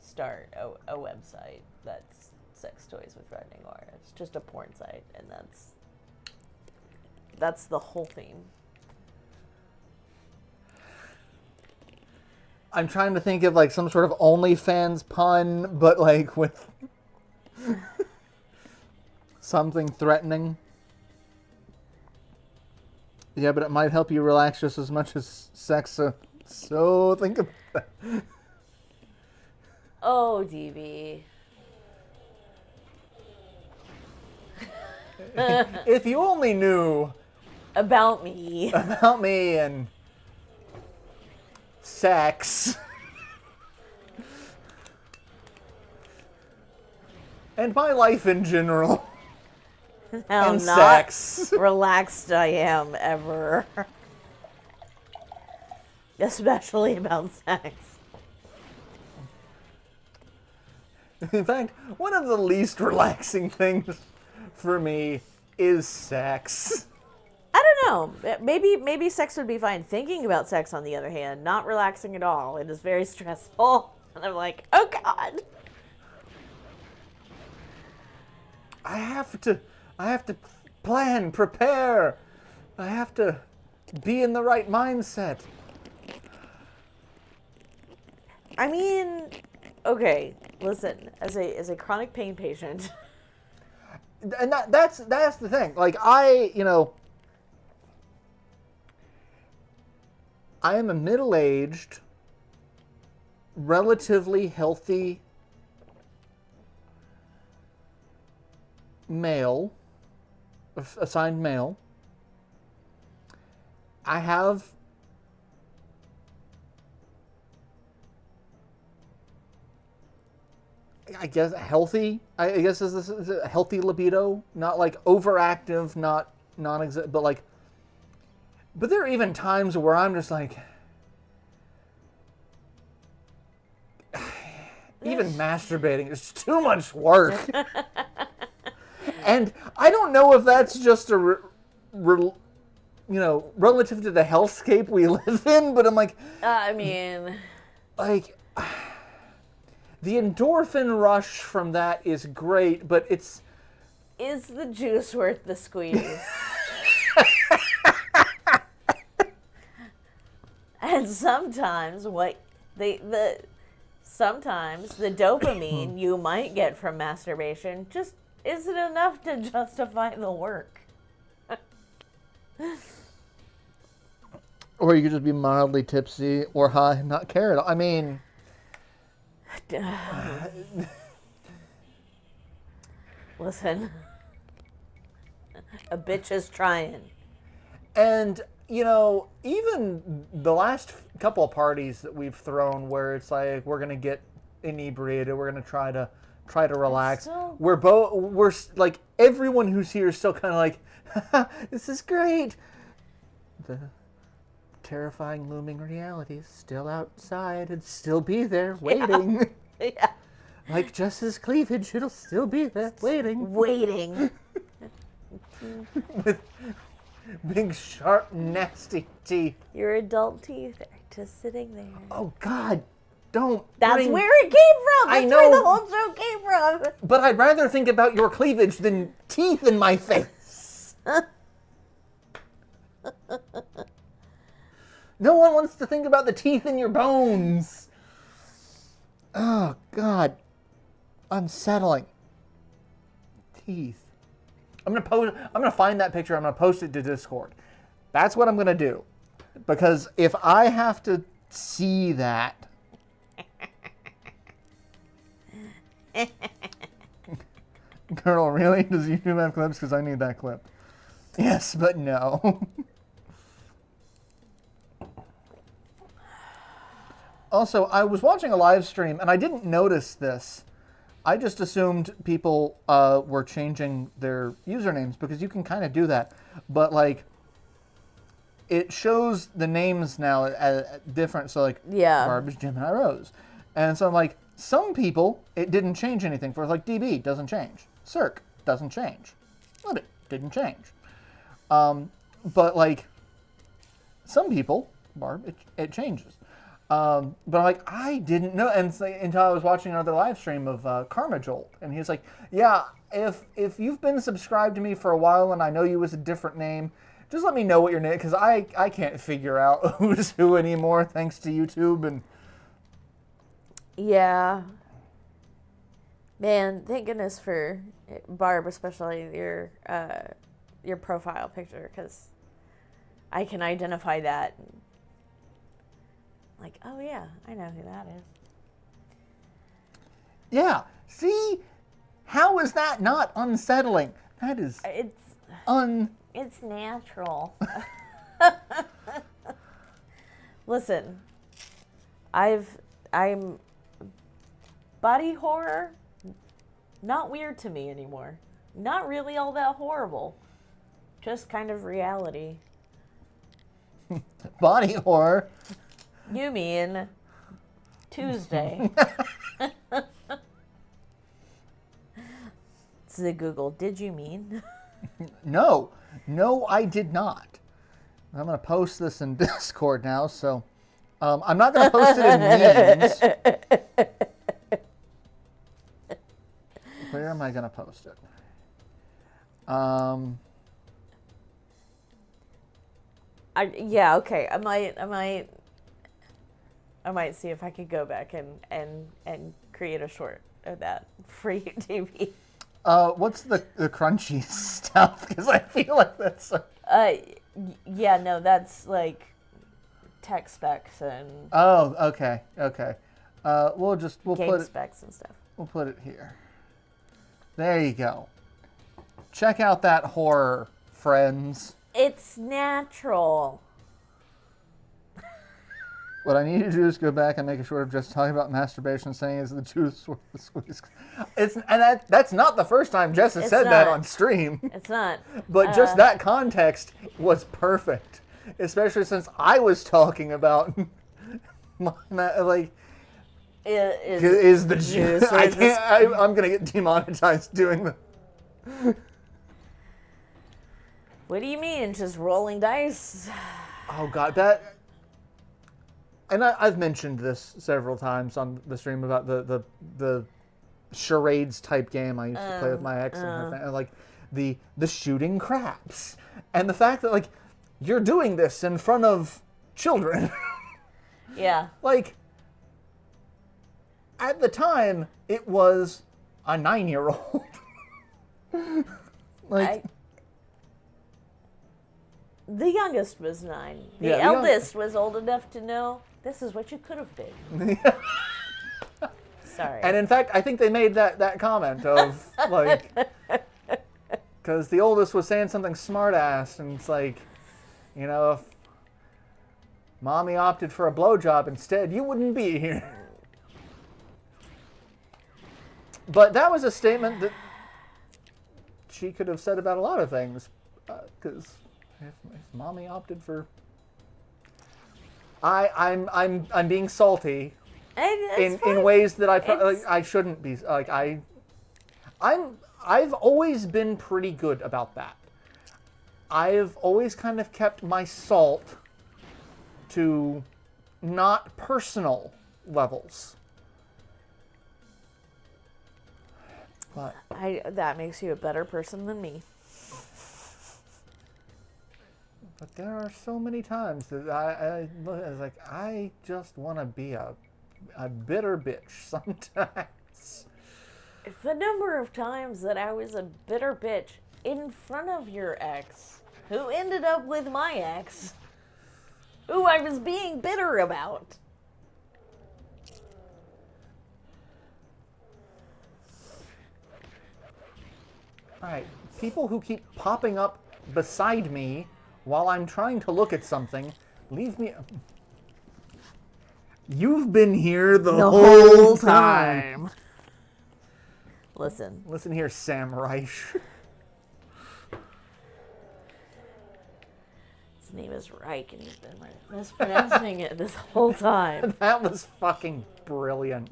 start a website that's sex toys with threatening aura. It's just a porn site, and that's the whole theme. I'm trying to think of like some sort of OnlyFans pun, but like with something threatening. Yeah, but it might help you relax just as much as sex. So think about that. Oh, DB. If you only knew About me and sex and my life in general. How and not sex. relaxed I am ever. Especially about sex. In fact, one of the least relaxing things for me is sex. I don't know. Maybe sex would be fine. Thinking about sex, on the other hand, not relaxing at all. It is very stressful. And I'm like, oh God. I have to plan, prepare. I have to be in the right mindset. I mean, okay, listen, as a chronic pain patient. And that's the thing. Like I am a middle-aged, relatively healthy male, assigned male. I have I guess healthy. I guess is a healthy libido, not like overactive, not non-exist, but like. But there are even times where I'm just like, even masturbating is too much work. And I don't know if that's just relative to the hellscape we live in, but I'm like, I mean, like, the endorphin rush from that is great, but it's... Is the juice worth the squeeze? And sometimes sometimes the dopamine you might get from masturbation just isn't enough to justify the work. Or you could just be mildly tipsy or high and not care at all. I mean... Listen, a bitch is trying. And, even the last couple of parties that we've thrown where it's like, we're going to get inebriated, we're going to try to relax. We're like, everyone who's here is still kind of like, this is great. The terrifying looming reality is still outside and still be there waiting. Yeah. Like Jess's cleavage, it'll still be there waiting. Waiting. With big, sharp, nasty teeth. Your adult teeth are just sitting there. Oh, God. Don't. That's where it came from. I That's know. where the whole joke came from. But I'd rather think about your cleavage than teeth in my face. No one wants to think about the teeth in your bones. Oh, God. Unsettling. Teeth. I'm gonna find that picture. I'm gonna post it to Discord. That's what I'm gonna do. Because if I have to see that... Colonel, really? Does YouTube have clips? Because I need that clip. Yes, but no. Also, I was watching a live stream, and I didn't notice this. I just assumed people were changing their usernames, because you can kind of do that. But, like, it shows the names now different. So, like, Yeah. Garbage Gemini Rose. And so I'm like, some people, it didn't change anything for. Like, DB doesn't change. Cirque doesn't change. Limit didn't change. But, like, some people, Barb, it changes. But I'm like, I didn't know, and until I was watching another live stream of Karma Jolt, and he was like, yeah, if you've been subscribed to me for a while and I know you was a different name, just let me know what your name, because I can't figure out who's who anymore, thanks to YouTube. And yeah. Man, thank goodness for Barb, especially your profile picture, because I can identify that. Like, oh yeah, I know who that is. Yeah, see? How is that not unsettling? That is It's natural. Listen, I'm body horror, not weird to me anymore. Not really all that horrible. Just kind of reality. Body horror. You mean Tuesday. To Google, did you mean? No, I did not. I'm going to post this in Discord now, so I'm not going to post it in memes. Where am I going to post it? Yeah, okay. I might see if I could go back and create a short of that for YouTube. What's the crunchy stuff? Because I feel like that's... Yeah, no, that's like tech specs and... Oh, okay. We'll game put it... specs and stuff. We'll put it here. There you go. Check out that horror, friends. It's natural. What I need you to do is go back and make a short of just talking about masturbation, saying is the juice worth the squeeze. That's not the first time Jess has said that on stream. It's not. But just that context was perfect, especially since I was talking about like is the juice. I can't. I'm gonna get demonetized doing the. What do you mean? Just rolling dice? Oh God, that. And I've mentioned this several times on the stream about the charades type game I used to play with my ex and her family, like the shooting craps, and the fact that like you're doing this in front of children. Yeah. Like at the time, it was a 9-year-old. Like. The youngest was 9. The eldest was old enough to know this is what you could have been. Sorry. And in fact, I think they made that comment of like, because the oldest was saying something smart-ass, and it's like, you know, if mommy opted for a blowjob instead, you wouldn't be here. But that was a statement that she could have said about a lot of things, because. If mommy opted for, I'm being salty in ways that I shouldn't be. Like I've always been pretty good about that. I've always kind of kept my salt to not personal levels. But that makes you a better person than me. But there are so many times that I was like, I just want to be a bitter bitch sometimes. The number of times that I was a bitter bitch in front of your ex, who ended up with my ex, who I was being bitter about. Alright, people who keep popping up beside me while I'm trying to look at something, leave me. You've been here the whole time. Listen. Listen here, Samurai. His name is Reich, and he's been mispronouncing it this whole time. That was fucking brilliant.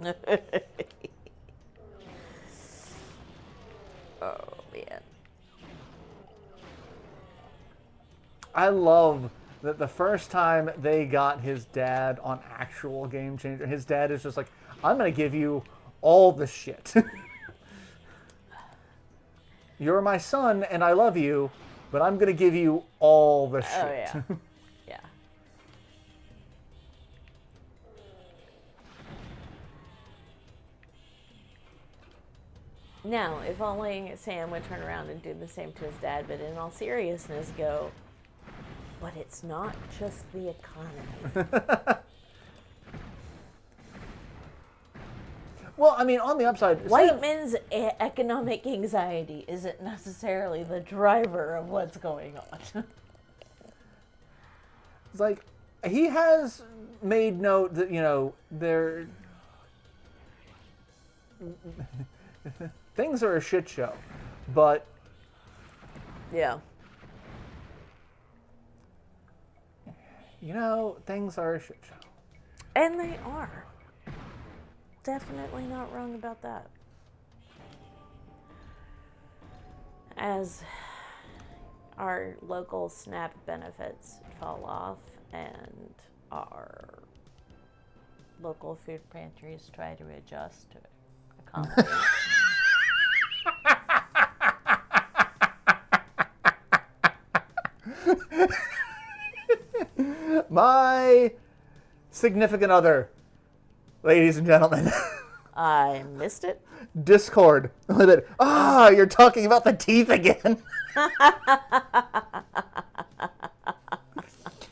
Oh, man. I love that the first time they got his dad on actual Game Changer, his dad is just like, I'm going to give you all the shit. You're my son and I love you, but I'm going to give you all the shit. Oh, yeah. Yeah. Now, if only Sam would turn around and do the same to his dad, but in all seriousness go, but it's not just the economy. Well, I mean, on the upside... White men's economic anxiety isn't necessarily the driver of what's going on. It's like, he has made note that, you know, things are a shit show, but... Yeah. You know, things are a shit show. And they are. Definitely not wrong about that. As our local SNAP benefits fall off and our local food pantries try to adjust to accommodate. My significant other, ladies and gentlemen. I missed it. Discord. You're talking about the teeth again.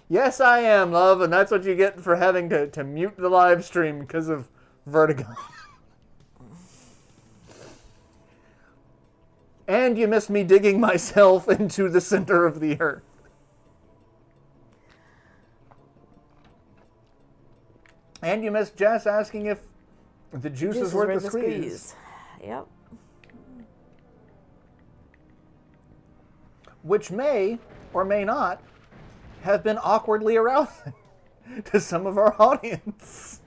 Yes, I am, love, and that's what you get for having to mute the live stream because of vertigo. And you missed me digging myself into the center of the earth. And you missed Jess asking if the juice is worth the squeeze. Yep. Which may or may not have been awkwardly arousing to some of our audience.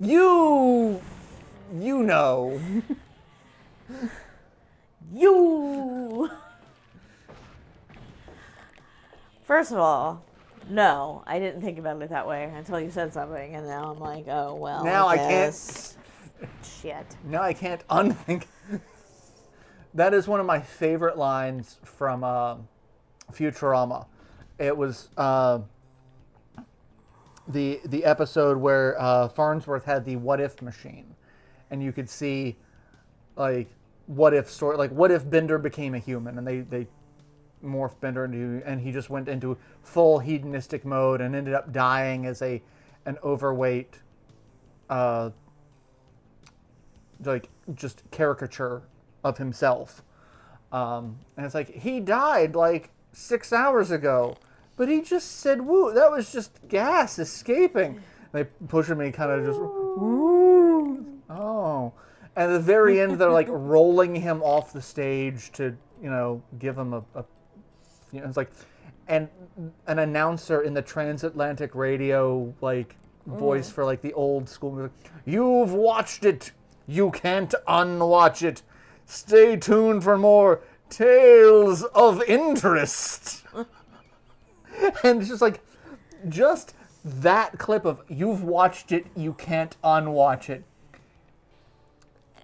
You know. You. First of all, no, I didn't think about it that way until you said something, and now I'm like, oh well. Now I guess. Shit. Now I can't unthink. That is one of my favorite lines from Futurama. It was the episode where Farnsworth had the what if machine, and you could see like what if Bender became a human, and they morphed Bender into, and he just went into full hedonistic mode and ended up dying as an overweight like just caricature of himself. And it's like, he died like 6 hours ago, but he just said woo. That was just gas escaping. They push him and he kind of just woo. Oh. And at the very end, they're like rolling him off the stage to, give him it's like, and an announcer in the transatlantic radio voice for like the old school music. You've watched it. You can't unwatch it. Stay tuned for more tales of interest. And it's just like, just that clip of you've watched it, you can't unwatch it.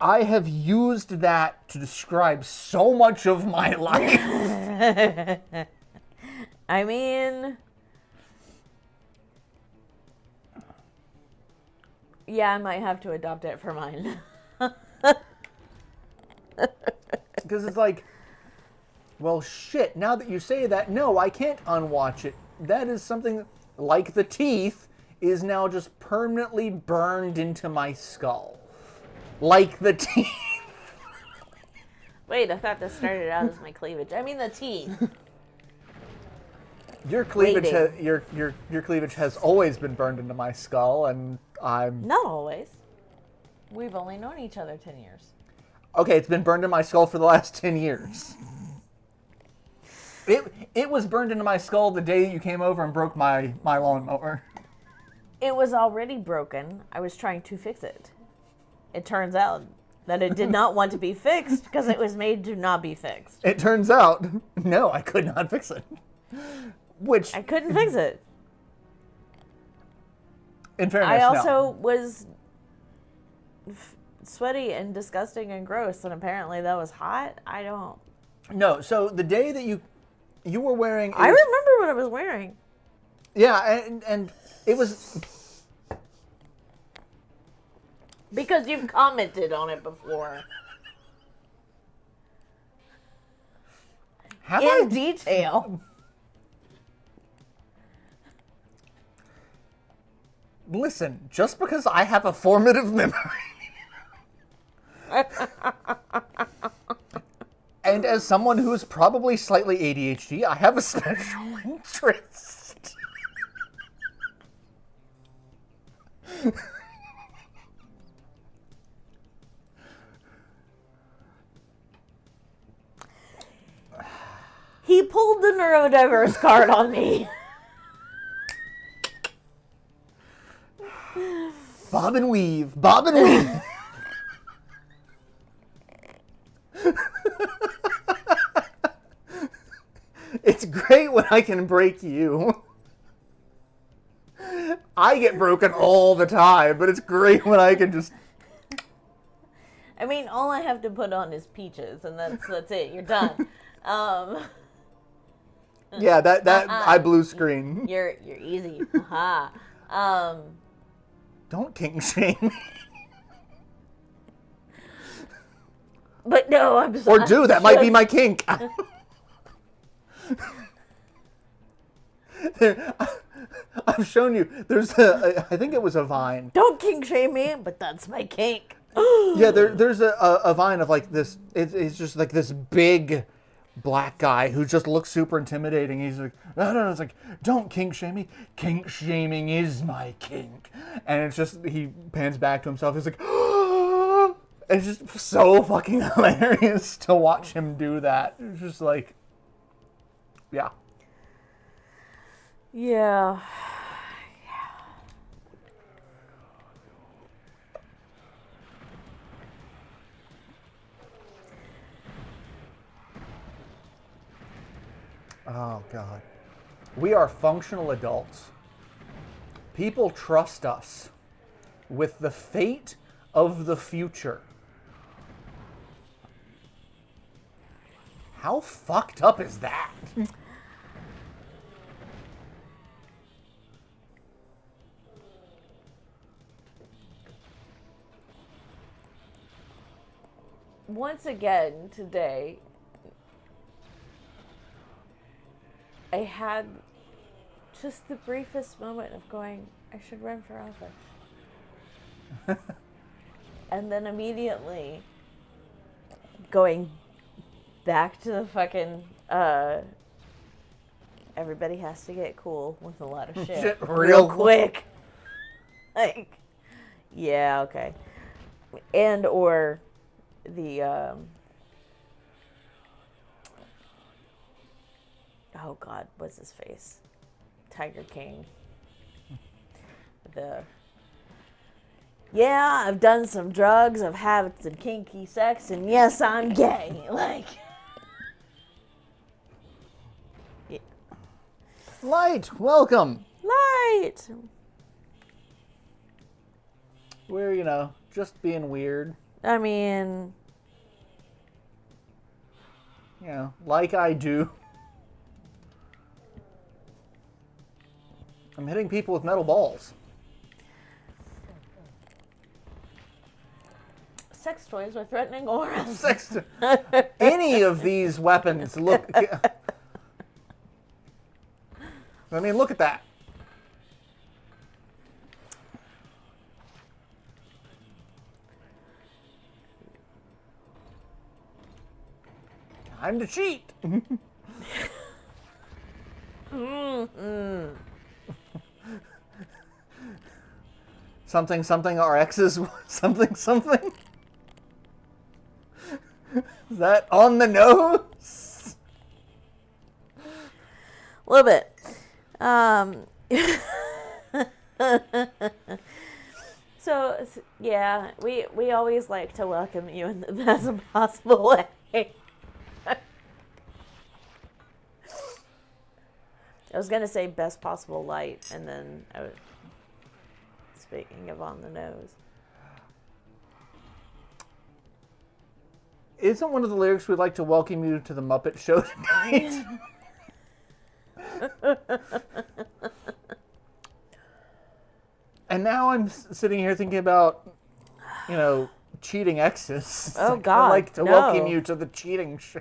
I have used that to describe so much of my life. I mean, yeah, I might have to adopt it for mine. Because it's like, well, shit, now that you say that, no, I can't unwatch it. That is something, like the teeth, is now just permanently burned into my skull. Like the teeth. Wait, I thought this started out as my cleavage. I mean the teeth. Your cleavage, your cleavage has always been burned into my skull, and I'm... Not always. We've only known each other 10 years. Okay, it's been burned in my skull for the last 10 years. It was burned into my skull the day you came over and broke my lawnmower. It was already broken. I was trying to fix it. It turns out that it did not want to be fixed because it was made to not be fixed. It turns out, no, I could not fix it. Which... I couldn't fix it. In fairness, I also was sweaty and disgusting and gross, and apparently that was hot. I don't... No, so the day that you were wearing... I remember what I was wearing. Yeah, and it was... Because you've commented on it before. Have in detail. Listen, just because I have a formative memory... And as someone who is probably slightly ADHD, I have a special interest. He pulled the neurodiverse card on me. Bob and weave. Bob and weave. It's great when I can break you. I get broken all the time, but it's great when I can just... I mean, all I have to put on is peaches, and that's it. You're done. Yeah, that I blue screen. You're easy. Aha. Don't kink shame me. But no, I'm Or do, that might be my kink. I've shown you, there's I think it was a Vine. Don't kink shame me, but that's my kink. Yeah, there's a Vine of like this, it's just like this big black guy who just looks super intimidating. He's like, no, it's like, don't kink shame me. Kink shaming is my kink. And it's just, he pans back to himself. He's like, it's just so fucking hilarious to watch him do that. It's just like, yeah. Yeah. Oh, God. We are functional adults. People trust us with the fate of the future. How fucked up is that? Once again, today, I had just the briefest moment of going, I should run for office. And then immediately going back to the fucking, everybody has to get cool with a lot of shit real quick. Like, yeah, okay. And or the, oh God, what's his face? Tiger King. Yeah, I've done some drugs, I've had some kinky sex, and yes, I'm gay. Like, yeah. Light, welcome. Light. We're, just being weird. I mean, Like I do. I'm hitting people with metal balls. sex toys with threatening auras. Any of these weapons look... I mean, look at that. Time to cheat. Something, something, our exes, something, something. Is that on the nose? A little bit. So, yeah, we always like to welcome you in the best possible way. I was going to say best possible light, and then speaking of on the nose. Isn't one of the lyrics we'd like to welcome you to the Muppet Show tonight? And now I'm sitting here thinking about, cheating exes. Oh, God, I'd like to welcome you to the cheating show.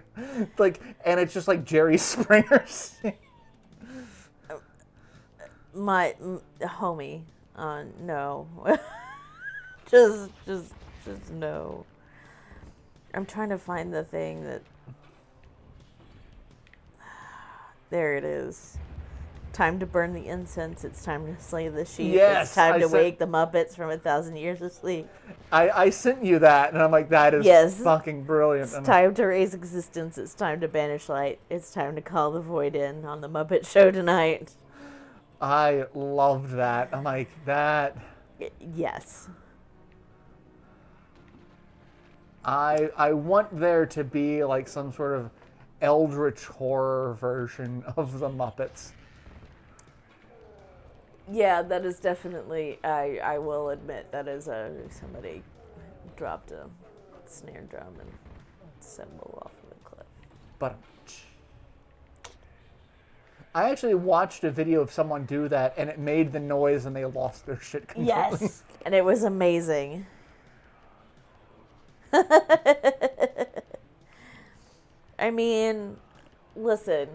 And it's just like Jerry Springer. My homie, no. just no. I'm trying to find the thing that... There it is. Time to burn the incense. It's time to slay the sheep. Yes, it's time to wake the Muppets from 1,000 years of sleep. I sent you that, and I'm like, that is fucking brilliant. It's time to raise existence. It's time to banish light. It's time to call the void in on the Muppet Show tonight. I loved that. I'm like, that... Yes. I want there to be like some sort of eldritch horror version of the Muppets. Yeah, that is definitely, I will admit, that is somebody dropped a snare drum and cymbal off of a cliff. But I actually watched a video of someone do that, and it made the noise, and they lost their shit completely. Yes, and it was amazing. I mean, listen,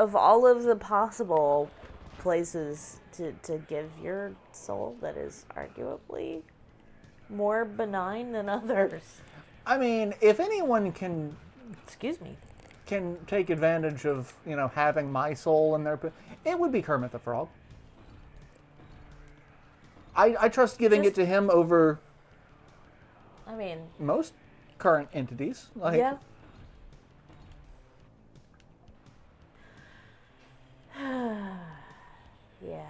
of all of the possible places to give your soul that is arguably more benign than others. I mean, if anyone can... Excuse me. can take advantage of, having my soul in their... It would be Kermit the Frog. I trust giving it to him over... I mean... most current entities. Yeah. Yeah.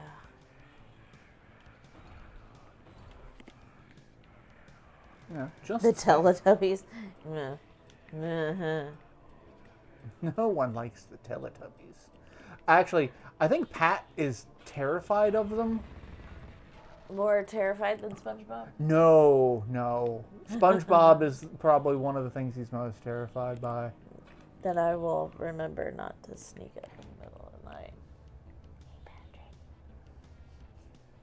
Yeah, just the Teletubbies. No one likes the Teletubbies. Actually, I think Pat is terrified of them. More terrified than SpongeBob? No. SpongeBob is probably one of the things he's most terrified by. Then I will remember not to sneak up in the middle of the night. Hey, Patrick.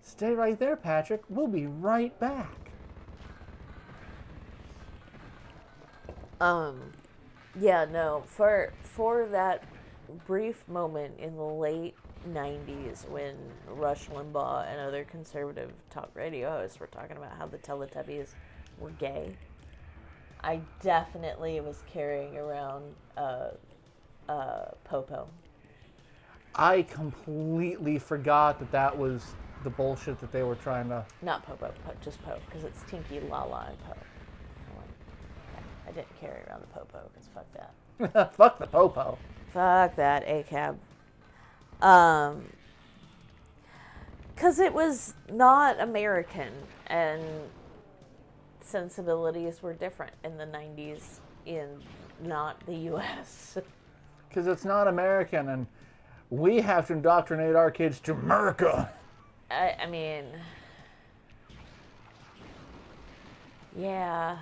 Stay right there, Patrick. We'll be right back. Yeah, no. For that brief moment in the late 90s when Rush Limbaugh and other conservative talk radio hosts were talking about how the Teletubbies were gay, I definitely was carrying around Popo. I completely forgot that was the bullshit that they were trying to... Not Popo, just Po, because it's Tinky, Lala, and Po. I didn't carry around the Popo, because fuck that. Fuck the Popo. Fuck that, ACAB. Because it was not American, and sensibilities were different in the 90s in not the U.S. Because it's not American, and we have to indoctrinate our kids to America. I mean, yeah.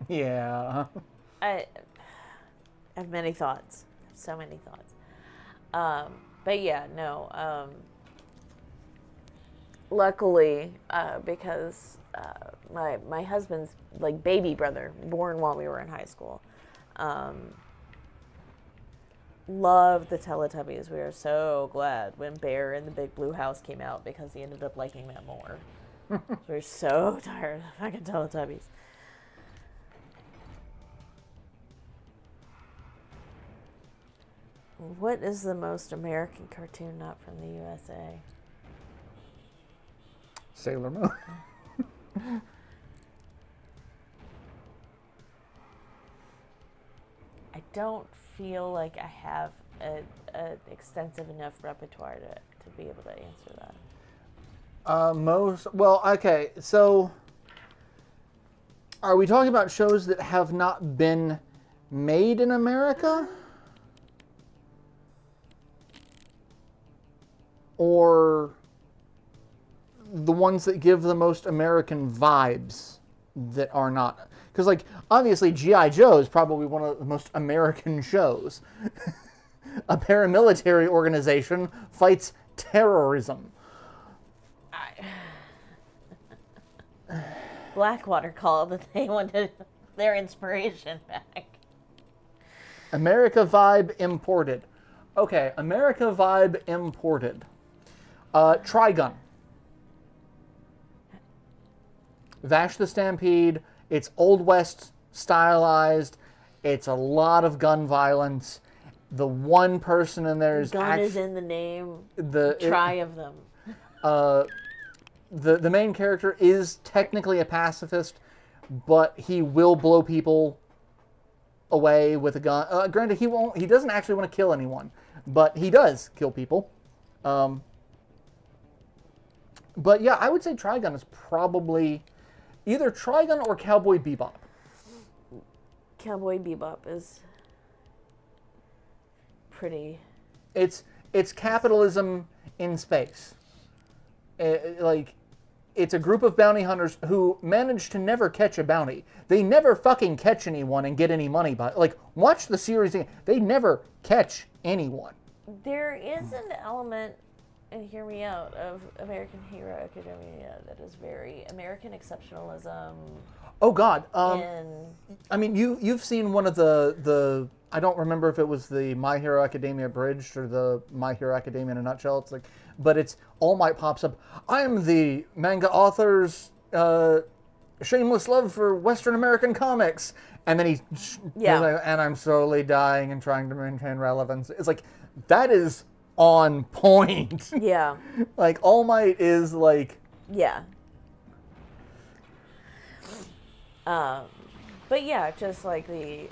Yeah. I have many thoughts. So many thoughts. But yeah, no. Luckily, because my husband's like baby brother, born while we were in high school, loved the Teletubbies. We were so glad when Bear in the Big Blue House came out because he ended up liking that more. We're so tired of the fucking Teletubbies. What is the most American cartoon not from the USA? Sailor Moon. I don't feel like I have an extensive enough repertoire to be able to answer that. Okay, so are we talking about shows that have not been made in America? Or the ones that give the most American vibes that are not? Because, like, obviously G.I. Joe is probably one of the most American shows. A paramilitary organization fights terrorism. Blackwater called that they wanted their inspiration back. America vibe imported. Okay, America vibe imported. Trigun. Vash the Stampede. It's Old West stylized. It's a lot of gun violence. The one person in there is gun is in the name. Of them. The main character is technically a pacifist, but he will blow people away with a gun. Granted, he doesn't actually want to kill anyone, but he does kill people. But yeah, I would say Trigun is probably either Trigun or Cowboy Bebop. Cowboy Bebop is pretty... It's capitalism in space. It's a group of bounty hunters who manage to never catch a bounty. They never fucking catch anyone and get any money by it. Like, watch the series. They never catch anyone. There is an element, and hear me out, of American Hero Academia that is very American exceptionalism. Oh God! I mean, you've seen one of the I don't remember if it was the My Hero Academia abridged or the My Hero Academia in a nutshell. It's like, but it's All Might pops up. I am the manga author's shameless love for Western American comics, and then and I'm slowly dying and trying to maintain relevance. It's like that is on point. Yeah. Like All Might is like. Yeah. But yeah, just like the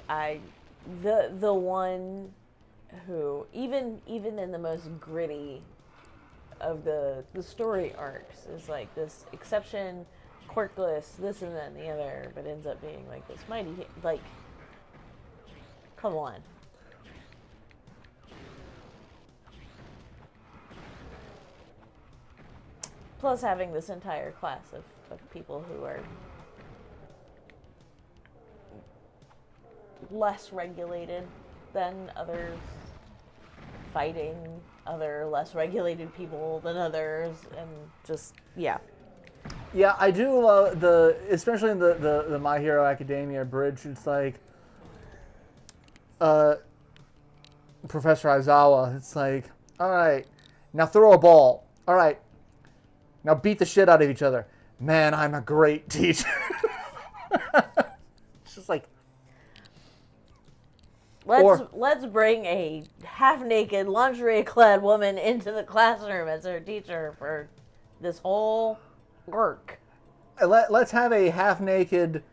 one who even in the most gritty of the story arcs is like this exception, quirkless, this and that and the other, but ends up being like this mighty, like, come on. Plus having this entire class of people who are less regulated than others, fighting other less regulated people than others, and just, yeah. Yeah, I do love especially in the My Hero Academia bridge, it's like, Professor Aizawa, it's like, all right, now throw a ball. All right, now beat the shit out of each other. Man, I'm a great teacher. It's just like, Let's bring a half-naked, lingerie-clad woman into the classroom as our teacher for this whole work. Let's have a half-naked,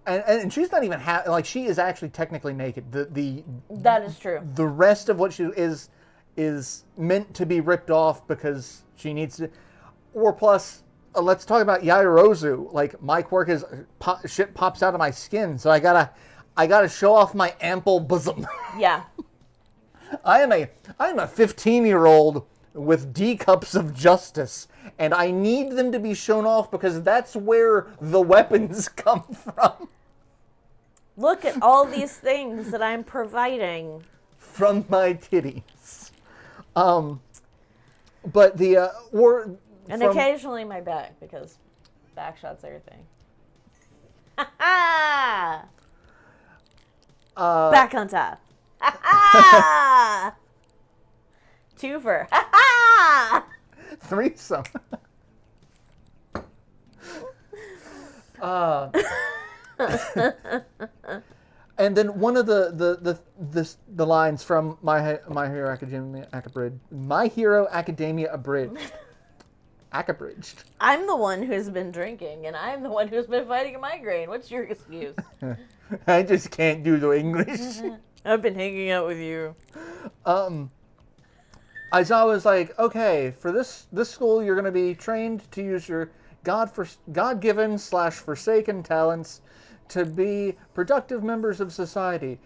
and she's not even half, like, she is actually technically naked. That is true. The rest of what she is meant to be ripped off because she needs to. Or plus, let's talk about Yairozu. Like, my quirk is shit pops out of my skin, so I gotta show off my ample bosom. Yeah. I am a 15-year-old with D cups of justice, and I need them to be shown off because that's where the weapons come from. Look at all these things that I'm providing. From my titties. But the and occasionally my back, because back shots are a thing. Ha ha! Back on top. Ha ha! Twofer. Ha ha! Threesome. And then one of the lines from My Hero Academia abridged. Abridged. I'm the one who's been drinking, and I'm the one who's been fighting a migraine. What's your excuse? I just can't do the English. I've been hanging out with you. Aizawa's like, okay, for this school, you're going to be trained to use your God-given / forsaken talents to be productive members of society.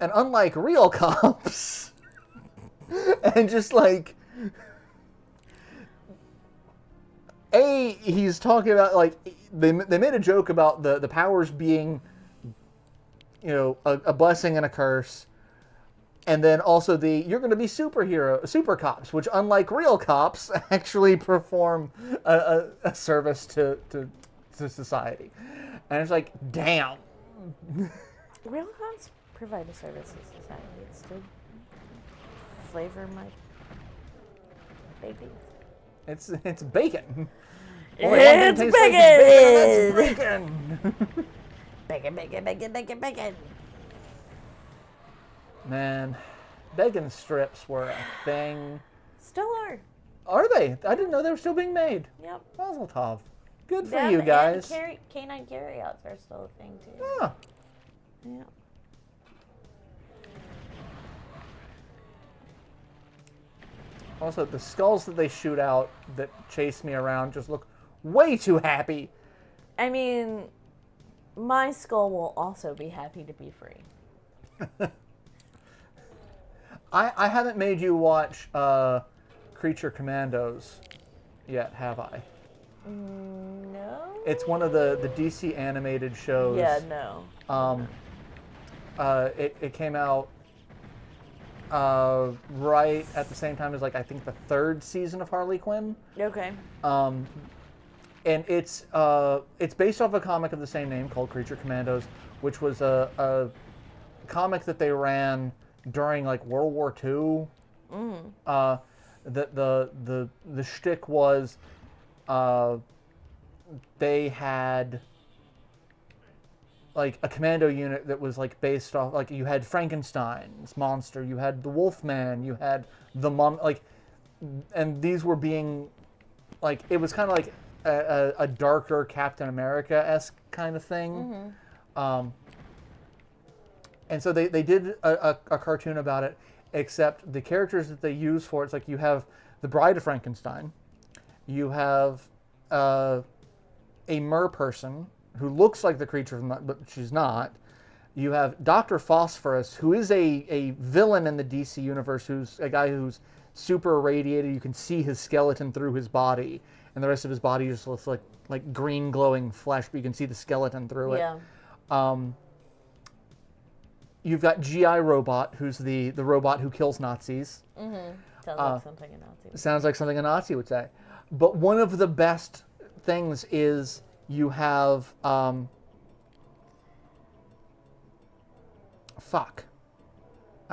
And unlike real cops, and just like, he's talking about, like, they made a joke about the powers being, you know, a blessing and a curse. And then also you're going to be super cops, which unlike real cops, actually perform a service to society. And it's like, damn. Real cops provide a service to society. It's to flavor my baby. It's bacon. It's bacon! Bacon. Bacon. Man, bacon strips were a thing. Still are. Are they? I didn't know they were still being made. Yep. Mazel tov. Good for you guys. And canine carryouts are still a thing too. Yeah. Yeah. Also, the skulls that they shoot out that chase me around just look way too happy. I mean, my skull will also be happy to be free. I haven't made you watch Creature Commandos yet, have I? No. It's one of the DC animated shows. Yeah, no. It came out right at the same time as, like, I think the 3rd season of Harley Quinn. Okay. And it's based off a comic of the same name called Creature Commandos, which was a comic that they ran during like World War II. The shtick was they had like a commando unit that was like based off, like you had Frankenstein's monster, you had the Wolfman, you had the Mum, like, and these were being like, it was kind of like a darker Captain America-esque kind of thing. And so they did a cartoon about it, except the characters that they use for it's like you have the Bride of Frankenstein, you have a mer person who looks like the creature from but she's not. You have Dr. Phosphorus, who is a villain in the DC universe, who's a guy who's super irradiated. You can see his skeleton through his body, and the rest of his body just looks like green glowing flesh, but you can see the skeleton through it. Yeah. You've got GI Robot, who's the robot who kills Nazis. Sounds like something a Nazi would say. Sounds like something a Nazi would say. But one of the best things is you have I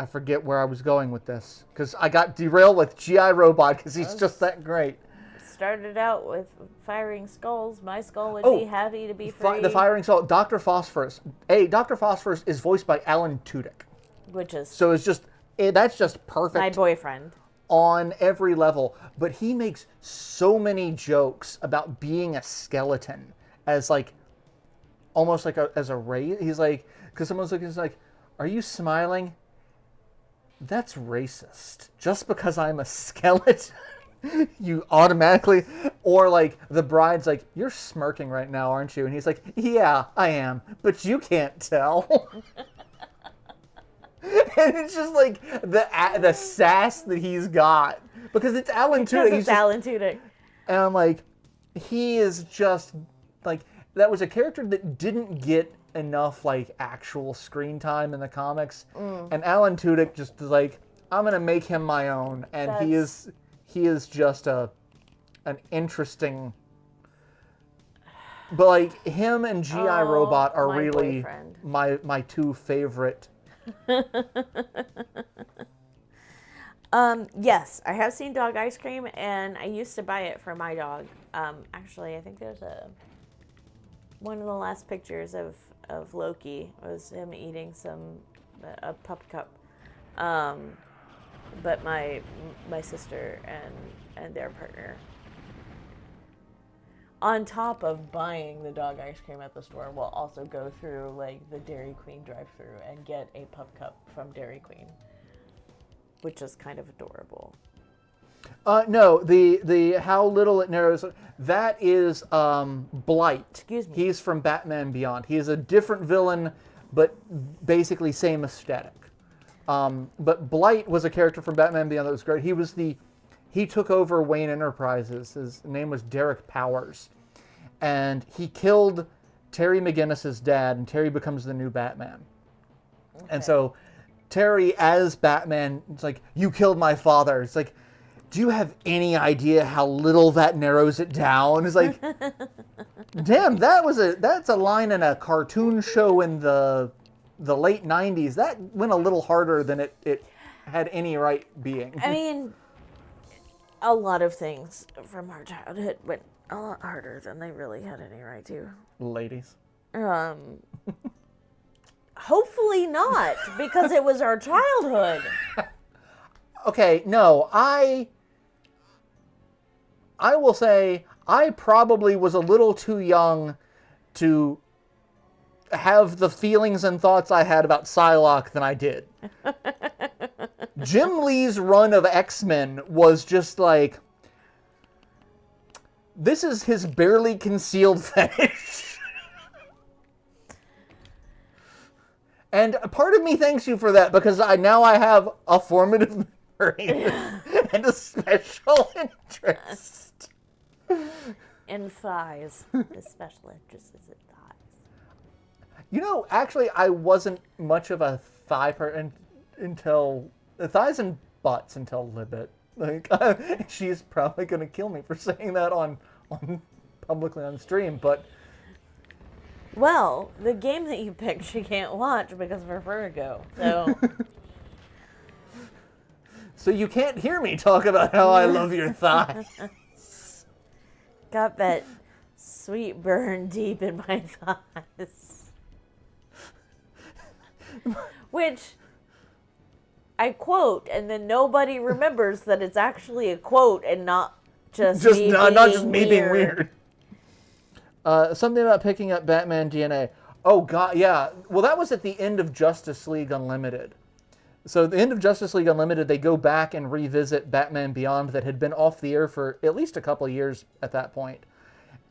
forget where I was going with this because I got derailed with GI Robot because he's just that great. Started out with firing skulls. My skull would be happy to be free. The firing skull, Dr. Phosphorus. Dr. Phosphorus is voiced by Alan Tudyk, which is so it's just that's just perfect. my boyfriend. On every level, but he makes so many jokes about being a skeleton as like almost like as a race. He's like, because someone's looking, he's like, "Are you smiling? That's racist. Just because I'm a skeleton, you automatically." Or like the bride's like, "You're smirking right now, aren't you?" And he's like, "Yeah, I am, but you can't tell." And it's just like the sass that he's got because it's Alan Tudyk. It's Alan Tudyk. And I'm like, he is just like, that was a character that didn't get enough like actual screen time in the comics, and Alan Tudyk just is like, I'm gonna make him my own, and he is just an interesting. But like him and GI Robot are really boyfriend. my two favorite. Yes, I have seen dog ice cream, and I used to buy it for my dog. Actually, I think there's one of the last pictures of Loki was him eating a pup cup. But my sister and their partner, on top of buying the dog ice cream at the store, will also go through like the Dairy Queen drive-thru and get a pup cup from Dairy Queen, which is kind of adorable. No, the how little it narrows. That is Blight. Excuse me. He's from Batman Beyond. He is a different villain, but basically same aesthetic. But Blight was a character from Batman Beyond that was great. He took over Wayne Enterprises. His name was Derek Powers. And he killed Terry McGinnis's dad, and Terry becomes the new Batman. Okay. And so Terry, as Batman, it's like, you killed my father. It's like, do you have any idea how little that narrows it down? It's like, damn, that's a line in a cartoon show in the late 90s. That went a little harder than it had any right being. I mean, a lot of things from our childhood went a lot harder than they really had any right to. Ladies. Hopefully not, because it was our childhood. Okay, no, I will say I probably was a little too young to have the feelings and thoughts I had about Psylocke than I did. Jim Lee's run of X-Men was just like, this is his barely concealed fetish. And part of me thanks you for that, because now I have a formative memory and a special interest. In thighs. His special interest is in thighs. You know, actually, I wasn't much of a thigh person until thighs and butts until Libet. Like, she's probably gonna kill me for saying that on publicly on stream, but Well, the game that you picked, she can't watch because of her vertigo. So, So you can't hear me talk about how I love your thigh. got that sweet burn deep in my thighs. Which I quote, and then nobody remembers that it's actually a quote and not just me not being just me being weird. Something about picking up Batman DNA. Oh god, yeah. Well, that was at the end of Justice League Unlimited. So at the end of Justice League Unlimited, they go back and revisit Batman Beyond that had been off the air for at least a couple of years at that point.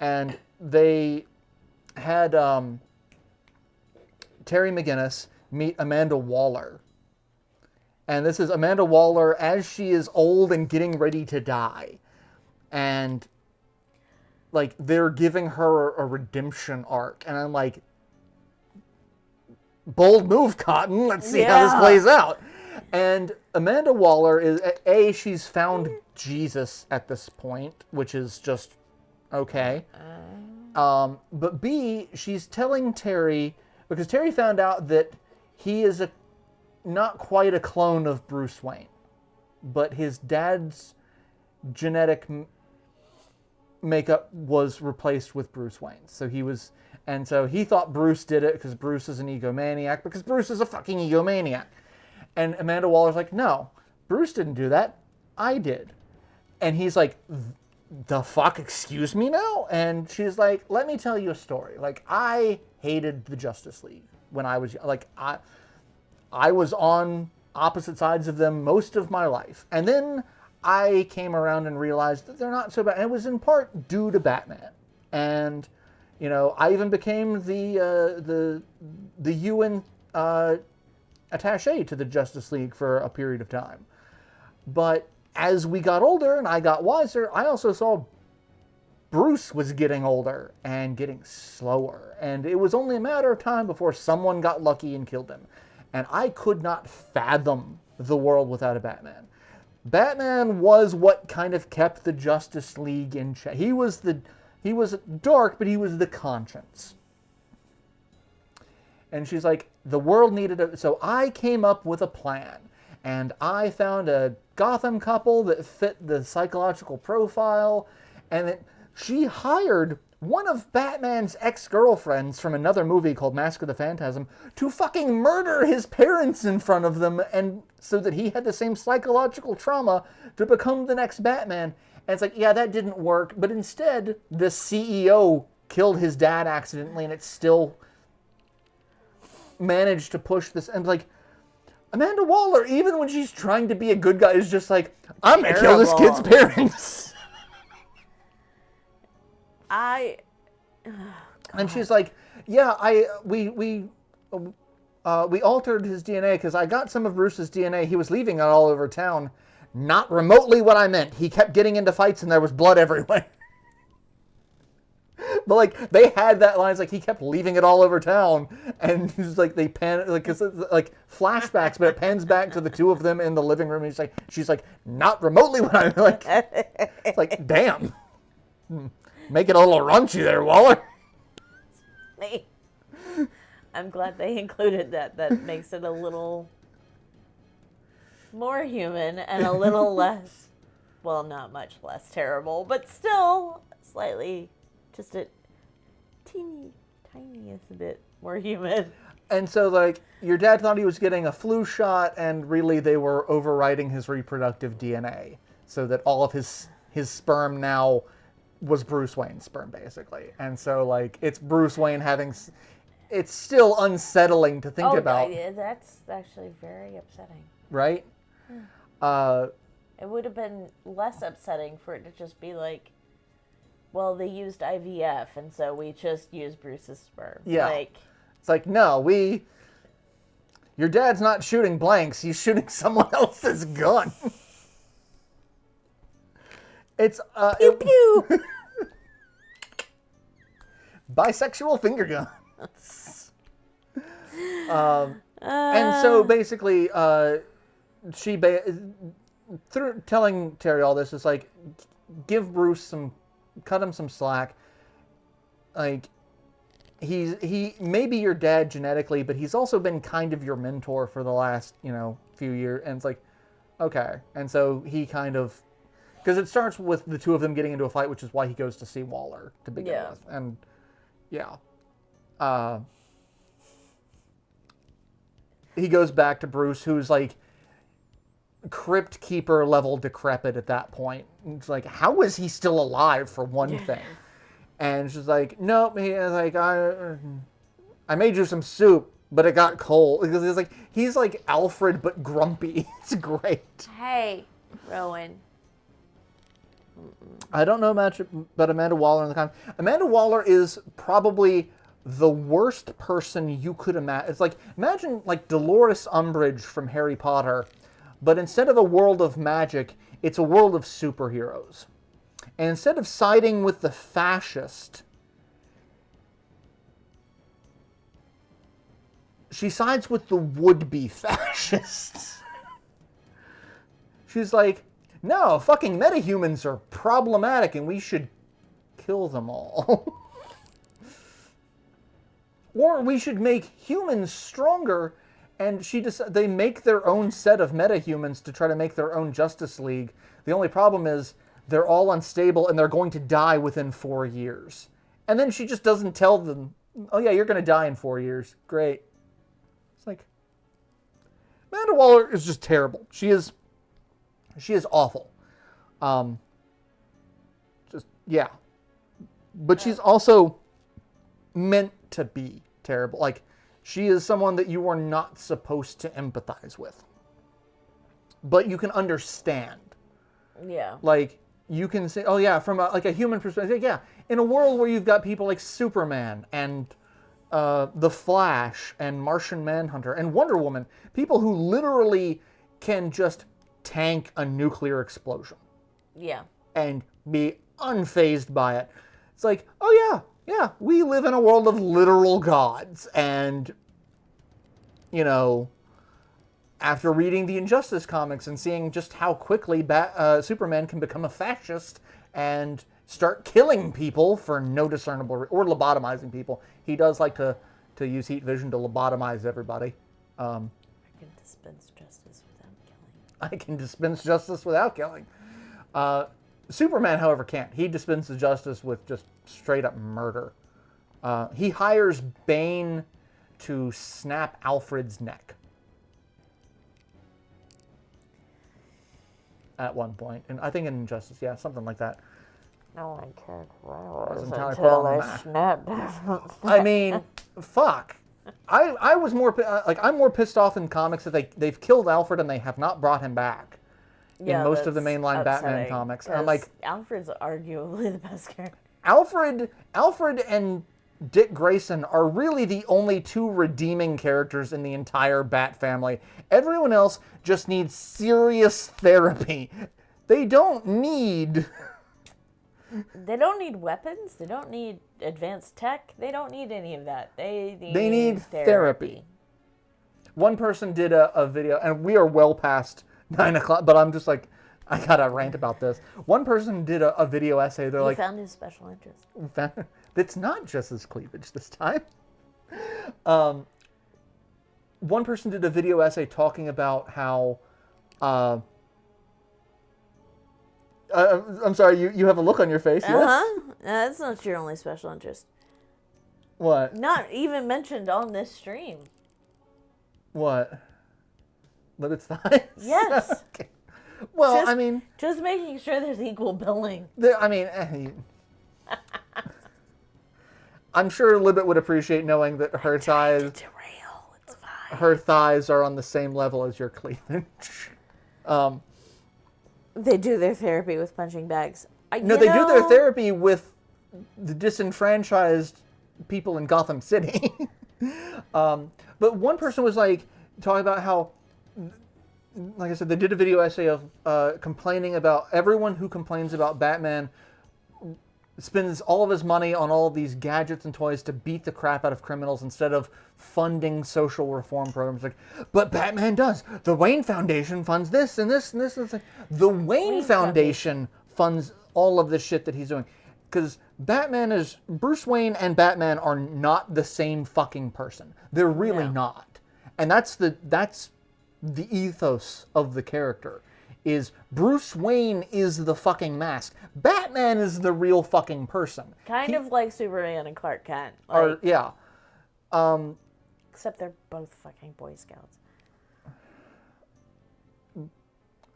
And they had Terry McGinnis meet Amanda Waller. And this is Amanda Waller as she is old and getting ready to die. And like they're giving her a redemption arc. And I'm like, bold move, Cotton. Let's see how this plays out. And Amanda Waller is, she's found Jesus at this point, which is just okay. But B, she's telling Terry, because Terry found out that he is not quite a clone of Bruce Wayne, but his dad's genetic makeup was replaced with Bruce Wayne. So he thought Bruce did it because Bruce is an egomaniac, because Bruce is a fucking egomaniac. And Amanda Waller's like, no, Bruce didn't do that. I did. And he's like, the fuck, excuse me now? And she's like, let me tell you a story. Like, I hated the Justice League when I was, like, I was on opposite sides of them most of my life. And then I came around and realized that they're not so bad. And it was in part due to Batman. And, you know, I even became the UN attaché to the Justice League for a period of time. But as we got older and I got wiser, I also saw Bruce was getting older and getting slower. And it was only a matter of time before someone got lucky and killed him. And I could not fathom the world without a Batman. Batman was what kind of kept the Justice League in check. He was dark, but he was the conscience. And she's like, the world needed a... So I came up with a plan. And I found a Gotham couple that fit the psychological profile. And then she hired one of Batman's ex-girlfriends from another movie called Mask of the Phantasm to fucking murder his parents in front of them, and so that he had the same psychological trauma to become the next Batman. And it's like, yeah, that didn't work. But instead, the CEO killed his dad accidentally, and it still managed to push this. And like, Amanda Waller, even when she's trying to be a good guy, is just like, I'm gonna kill this kid's parents. And she's like, yeah, we altered his DNA because I got some of Bruce's DNA. He was leaving it all over town. Not remotely what I meant. He kept getting into fights and there was blood everywhere. But like they had that line, it's like he kept leaving it all over town, and he's like they pan like it's like flashbacks, but it pans back to the two of them in the living room. And she's like, not remotely what I like. It's like, damn, make it a little raunchy there, Waller. I'm glad they included that. That makes it a little more human and a little less, well, not much less terrible, but still slightly, just a tiniest bit more human. And so, like, your dad thought he was getting a flu shot, and really they were overriding his reproductive DNA, so that all of his sperm now was Bruce Wayne's sperm, basically. And so, like, it's Bruce Wayne having... It's still unsettling to think about. Yeah, that's actually very upsetting. Right? It would have been less upsetting for it to just be like, well, they used IVF, and so we just used Bruce's sperm. Yeah. Like, it's like, no, your dad's not shooting blanks. He's shooting someone else's gun. It's, pew pew! Bisexual finger gun. And so basically, she through telling Terry all this is like, cut him some slack. Like, he may be your dad genetically, but he's also been kind of your mentor for the last, few years. And it's like, okay. And so he kind of, because it starts with the two of them getting into a fight, which is why he goes to see Waller to begin with. And yeah. He goes back to Bruce, who's like Crypt Keeper level decrepit at that point. It's like, how is he still alive, for one thing? And she's like, nope. Like, I made you some soup, but it got cold. Because he's like Alfred but grumpy. It's great. Hey, Rowan. I don't know much about Amanda Waller in the comics. Amanda Waller is probably the worst person you could imagine. It's like, imagine like Dolores Umbridge from Harry Potter, but instead of a world of magic, it's a world of superheroes. And instead of siding with the fascist, she sides with the would-be fascists. She's like, no, fucking metahumans are problematic and we should kill them all. Or we should make humans stronger. And they make their own set of metahumans to try to make their own Justice League. The only problem is they're all unstable and they're going to die within 4 years. And then she just doesn't tell them, oh yeah, you're going to die in 4 years. Great. It's like, Amanda Waller is just terrible. She is awful. Yeah. But she's also meant to be terrible. Like, she is someone that you are not supposed to empathize with. But you can understand. Yeah. Like, you can say, oh yeah, from a human perspective, yeah. In a world where you've got people like Superman and The Flash and Martian Manhunter and Wonder Woman, people who literally can just tank a nuclear explosion. Yeah. And be unfazed by it. It's like, oh yeah, we live in a world of literal gods. And, after reading the Injustice comics and seeing just how quickly Superman can become a fascist and start killing people for no discernible or lobotomizing people. He does like to use heat vision to lobotomize everybody. I can dispense justice without killing. I can dispense justice without killing. Superman, however, can't. He dispenses justice with just straight up murder. He hires Bane to snap Alfred's neck at one point. And I think in Injustice, yeah, something like that. No one cared where I was entirely until I snapped. I mean, fuck. I was more I'm more pissed off in comics that they've killed Alfred and they have not brought him back in most of the mainline Batman comics. And I'm like, Alfred's arguably the best character. Alfred and Dick Grayson are really the only two redeeming characters in the entire Bat family. Everyone else just needs serious therapy. They don't need weapons. They don't need advanced tech. They don't need any of that. They need therapy. One person did a video, and we are well past 9 o'clock, but I'm just like, I gotta rant about this. One person did a video essay. They're like, found his special interest. It's not just his cleavage this time. One person did a video essay talking about how. I'm sorry, you have a look on your face. Yes? That's not your only special interest. What? Not even mentioned on this stream. What? But it's thighs? Yes. Okay. Well, just making sure there's equal billing. I'm sure Libet would appreciate knowing that her thighs. It's fine. Her thighs are on the same level as your cleavage. They do their therapy with punching bags. They do their therapy with the disenfranchised people in Gotham City. But one person was like talking about how, like I said, they did a video essay of complaining about everyone who complains about Batman spends all of his money on all of these gadgets and toys to beat the crap out of criminals instead of funding social reform programs. Like, but Batman does. The Wayne Foundation funds this and this and this. And it's like, the Wayne Foundation funds all of the shit that he's doing. because Bruce Wayne and Batman are not the same fucking person. They're really not. And that's the ethos of the character. Is Bruce Wayne is the fucking mask. Batman is the real fucking person. Kind of like Superman and Clark Kent. Yeah. Except they're both fucking Boy Scouts.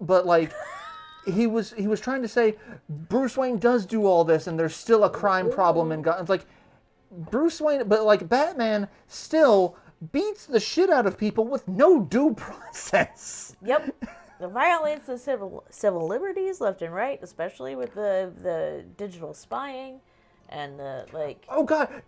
But like, he was trying to say Bruce Wayne does do all this, and there's still a crime problem in Gotham. It's like Bruce Wayne, but like Batman still beats the shit out of people with no due process. Yep. The violates the civil liberties left and right, especially with the digital spying and the Oh god,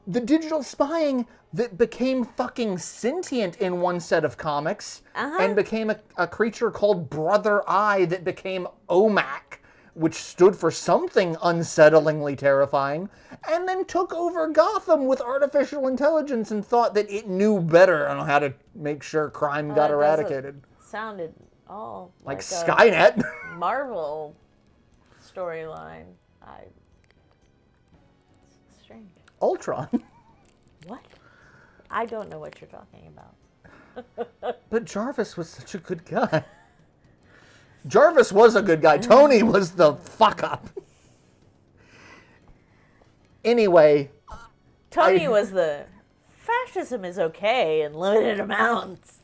the digital spying that became fucking sentient in one set of comics and became a creature called Brother Eye that became OMAC, which stood for something unsettlingly terrifying, and then took over Gotham with artificial intelligence and thought that it knew better on how to make sure crime got eradicated. Sounded all like Skynet. Marvel storyline. Strange. Ultron. What? I don't know what you're talking about. But Jarvis was such a good guy. Jarvis was a good guy. Tony was the fuck up. Anyway. Tony was the fascism is okay in limited amounts.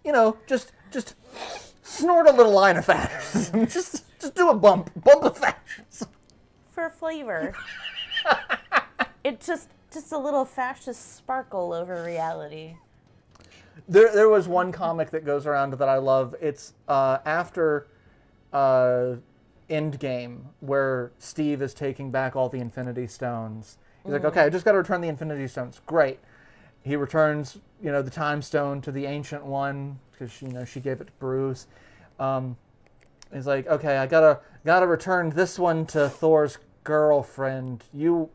You know, just snort a little line of fascism. Just do a bump of fascism. For flavor. It's just a little fascist sparkle over reality. There was one comic that goes around that I love. It's after Endgame, where Steve is taking back all the Infinity Stones. He's like, okay, I just got to return the Infinity Stones. Great. He returns, the Time Stone to the Ancient One because she gave it to Bruce. He's like, okay, I gotta return this one to Thor's girlfriend.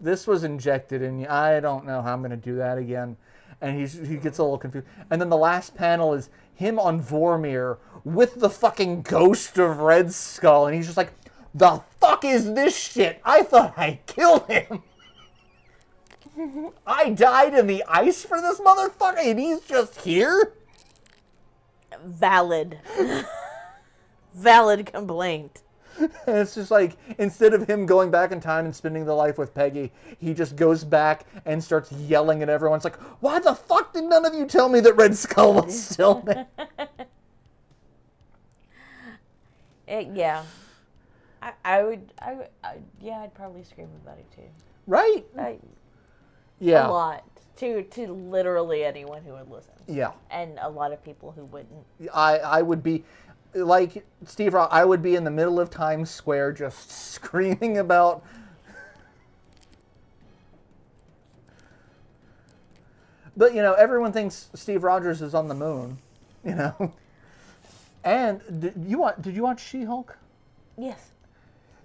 This was injected in you. I don't know how I'm gonna do that again. And he gets a little confused. And then the last panel is him on Vormir with the fucking ghost of Red Skull, and he's just like, the fuck is this shit? I thought I killed him. I died in the ice for this motherfucker, and he's just here? Valid. Valid complaint. And it's just like, instead of him going back in time and spending the life with Peggy, he just goes back and starts yelling at everyone. It's like, why the fuck did none of you tell me that Red Skull was still there? Yeah. I'd probably scream about it too. Right? A lot. To literally anyone who would listen. Yeah. And a lot of people who wouldn't. I would be, like Steve Rock, I would be in the middle of Times Square just screaming about... But, everyone thinks Steve Rogers is on the moon, And did you watch She-Hulk? Yes.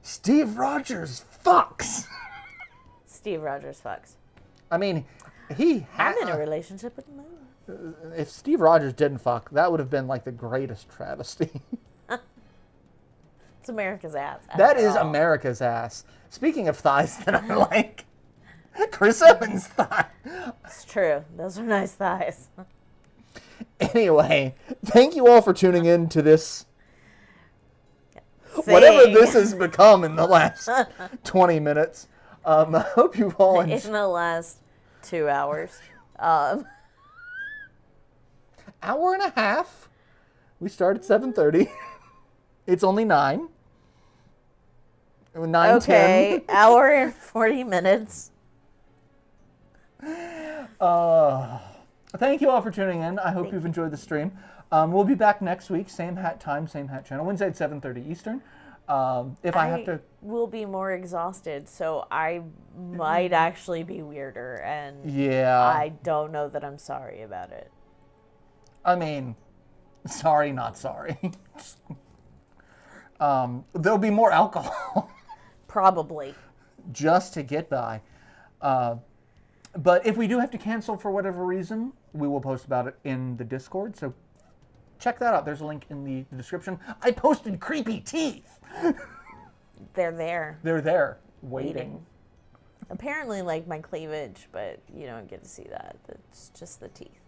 Steve Rogers fucks. Steve Rogers fucks. I mean, I'm in a relationship with the moon. If Steve Rogers didn't fuck, that would have been like the greatest travesty. It's America's ass. That is America's ass. Speaking of thighs that I like, Chris Evans' thigh. It's true. Those are nice thighs. Anyway, thank you all for tuning in to this. Whatever this has become in the last 20 minutes. I hope you all enjoyed. In the last 2 hours. Hour and a half. We start at 7:30. It's only 9. 9:10. Okay, hour and 40 minutes. Thank you all for tuning in. I hope you've enjoyed the stream. We'll be back next week, same hat time, same hat channel, Wednesday at 7:30 Eastern. If I have to... will be more exhausted, so I might actually be weirder, and yeah, I don't know that I'm sorry about it. I mean, sorry, not sorry. There'll be more alcohol. Probably. Just to get by. But if we do have to cancel for whatever reason, we will post about it in the Discord, so check that out. There's a link in the description. I posted creepy teeth. They're there. They're there. Waiting. Apparently, like my cleavage, but you don't get to see that. It's just the teeth.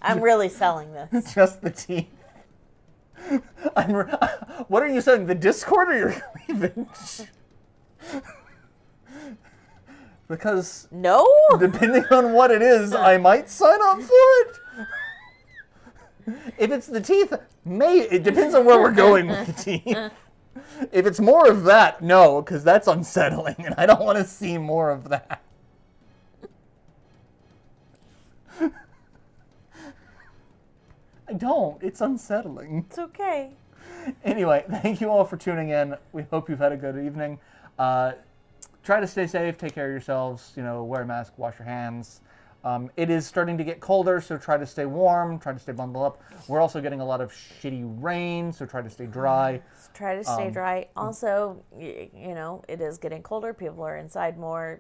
I'm really selling this. Just the teeth. What are you saying? The Discord or your cleavage? Because No? depending on what it is, I might sign up for it. If it's the teeth, it depends on where we're going with the teeth. If it's more of that, no, because that's unsettling, and I don't want to see more of that. I don't. It's unsettling. It's okay. Anyway, thank you all for tuning in. We hope you've had a good evening. Try to stay safe, take care of yourselves, wear a mask, wash your hands. It is starting to get colder, so try to stay warm, try to stay bundled up. We're also getting a lot of shitty rain, so try to stay dry. Try to stay dry. Also, it is getting colder. People are inside more.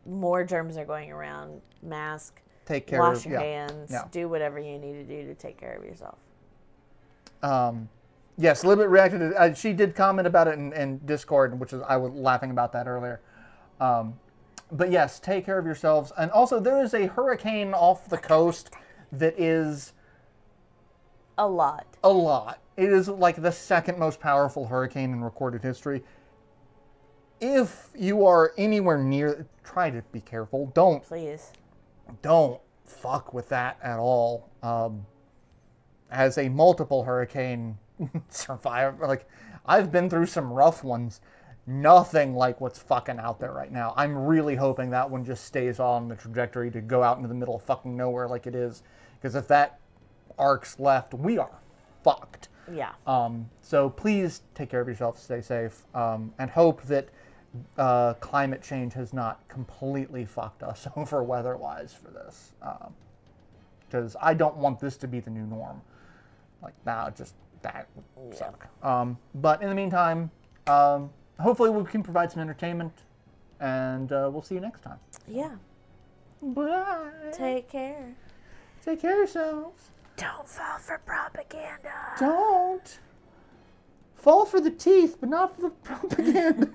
More germs are going around. Mask. Take care wash your hands. Yeah. Do whatever you need to do to take care of yourself. Yes, a little bit reacted to she did comment about it in Discord, which is I was laughing about that earlier. But yes, take care of yourselves. And also, there is a hurricane off the coast that is a lot. A lot. It is like the second most powerful hurricane in recorded history. If you are anywhere near, try to be careful. Please. Don't fuck with that at all. As a multiple hurricane survivor, I've been through some rough ones. Nothing like what's fucking out there right now. I'm really hoping that one just stays on the trajectory to go out into the middle of fucking nowhere like it is. Because if that arc's left, we are fucked. Yeah. So please take care of yourself, stay safe, and hope that climate change has not completely fucked us over weather-wise for this. Because I don't want this to be the new norm. That would suck. But in the meantime, hopefully we can provide some entertainment, and we'll see you next time. Yeah. Bye. Take care. Take care of yourselves. Don't fall for propaganda. Don't. Fall for the teeth, but not for the propaganda.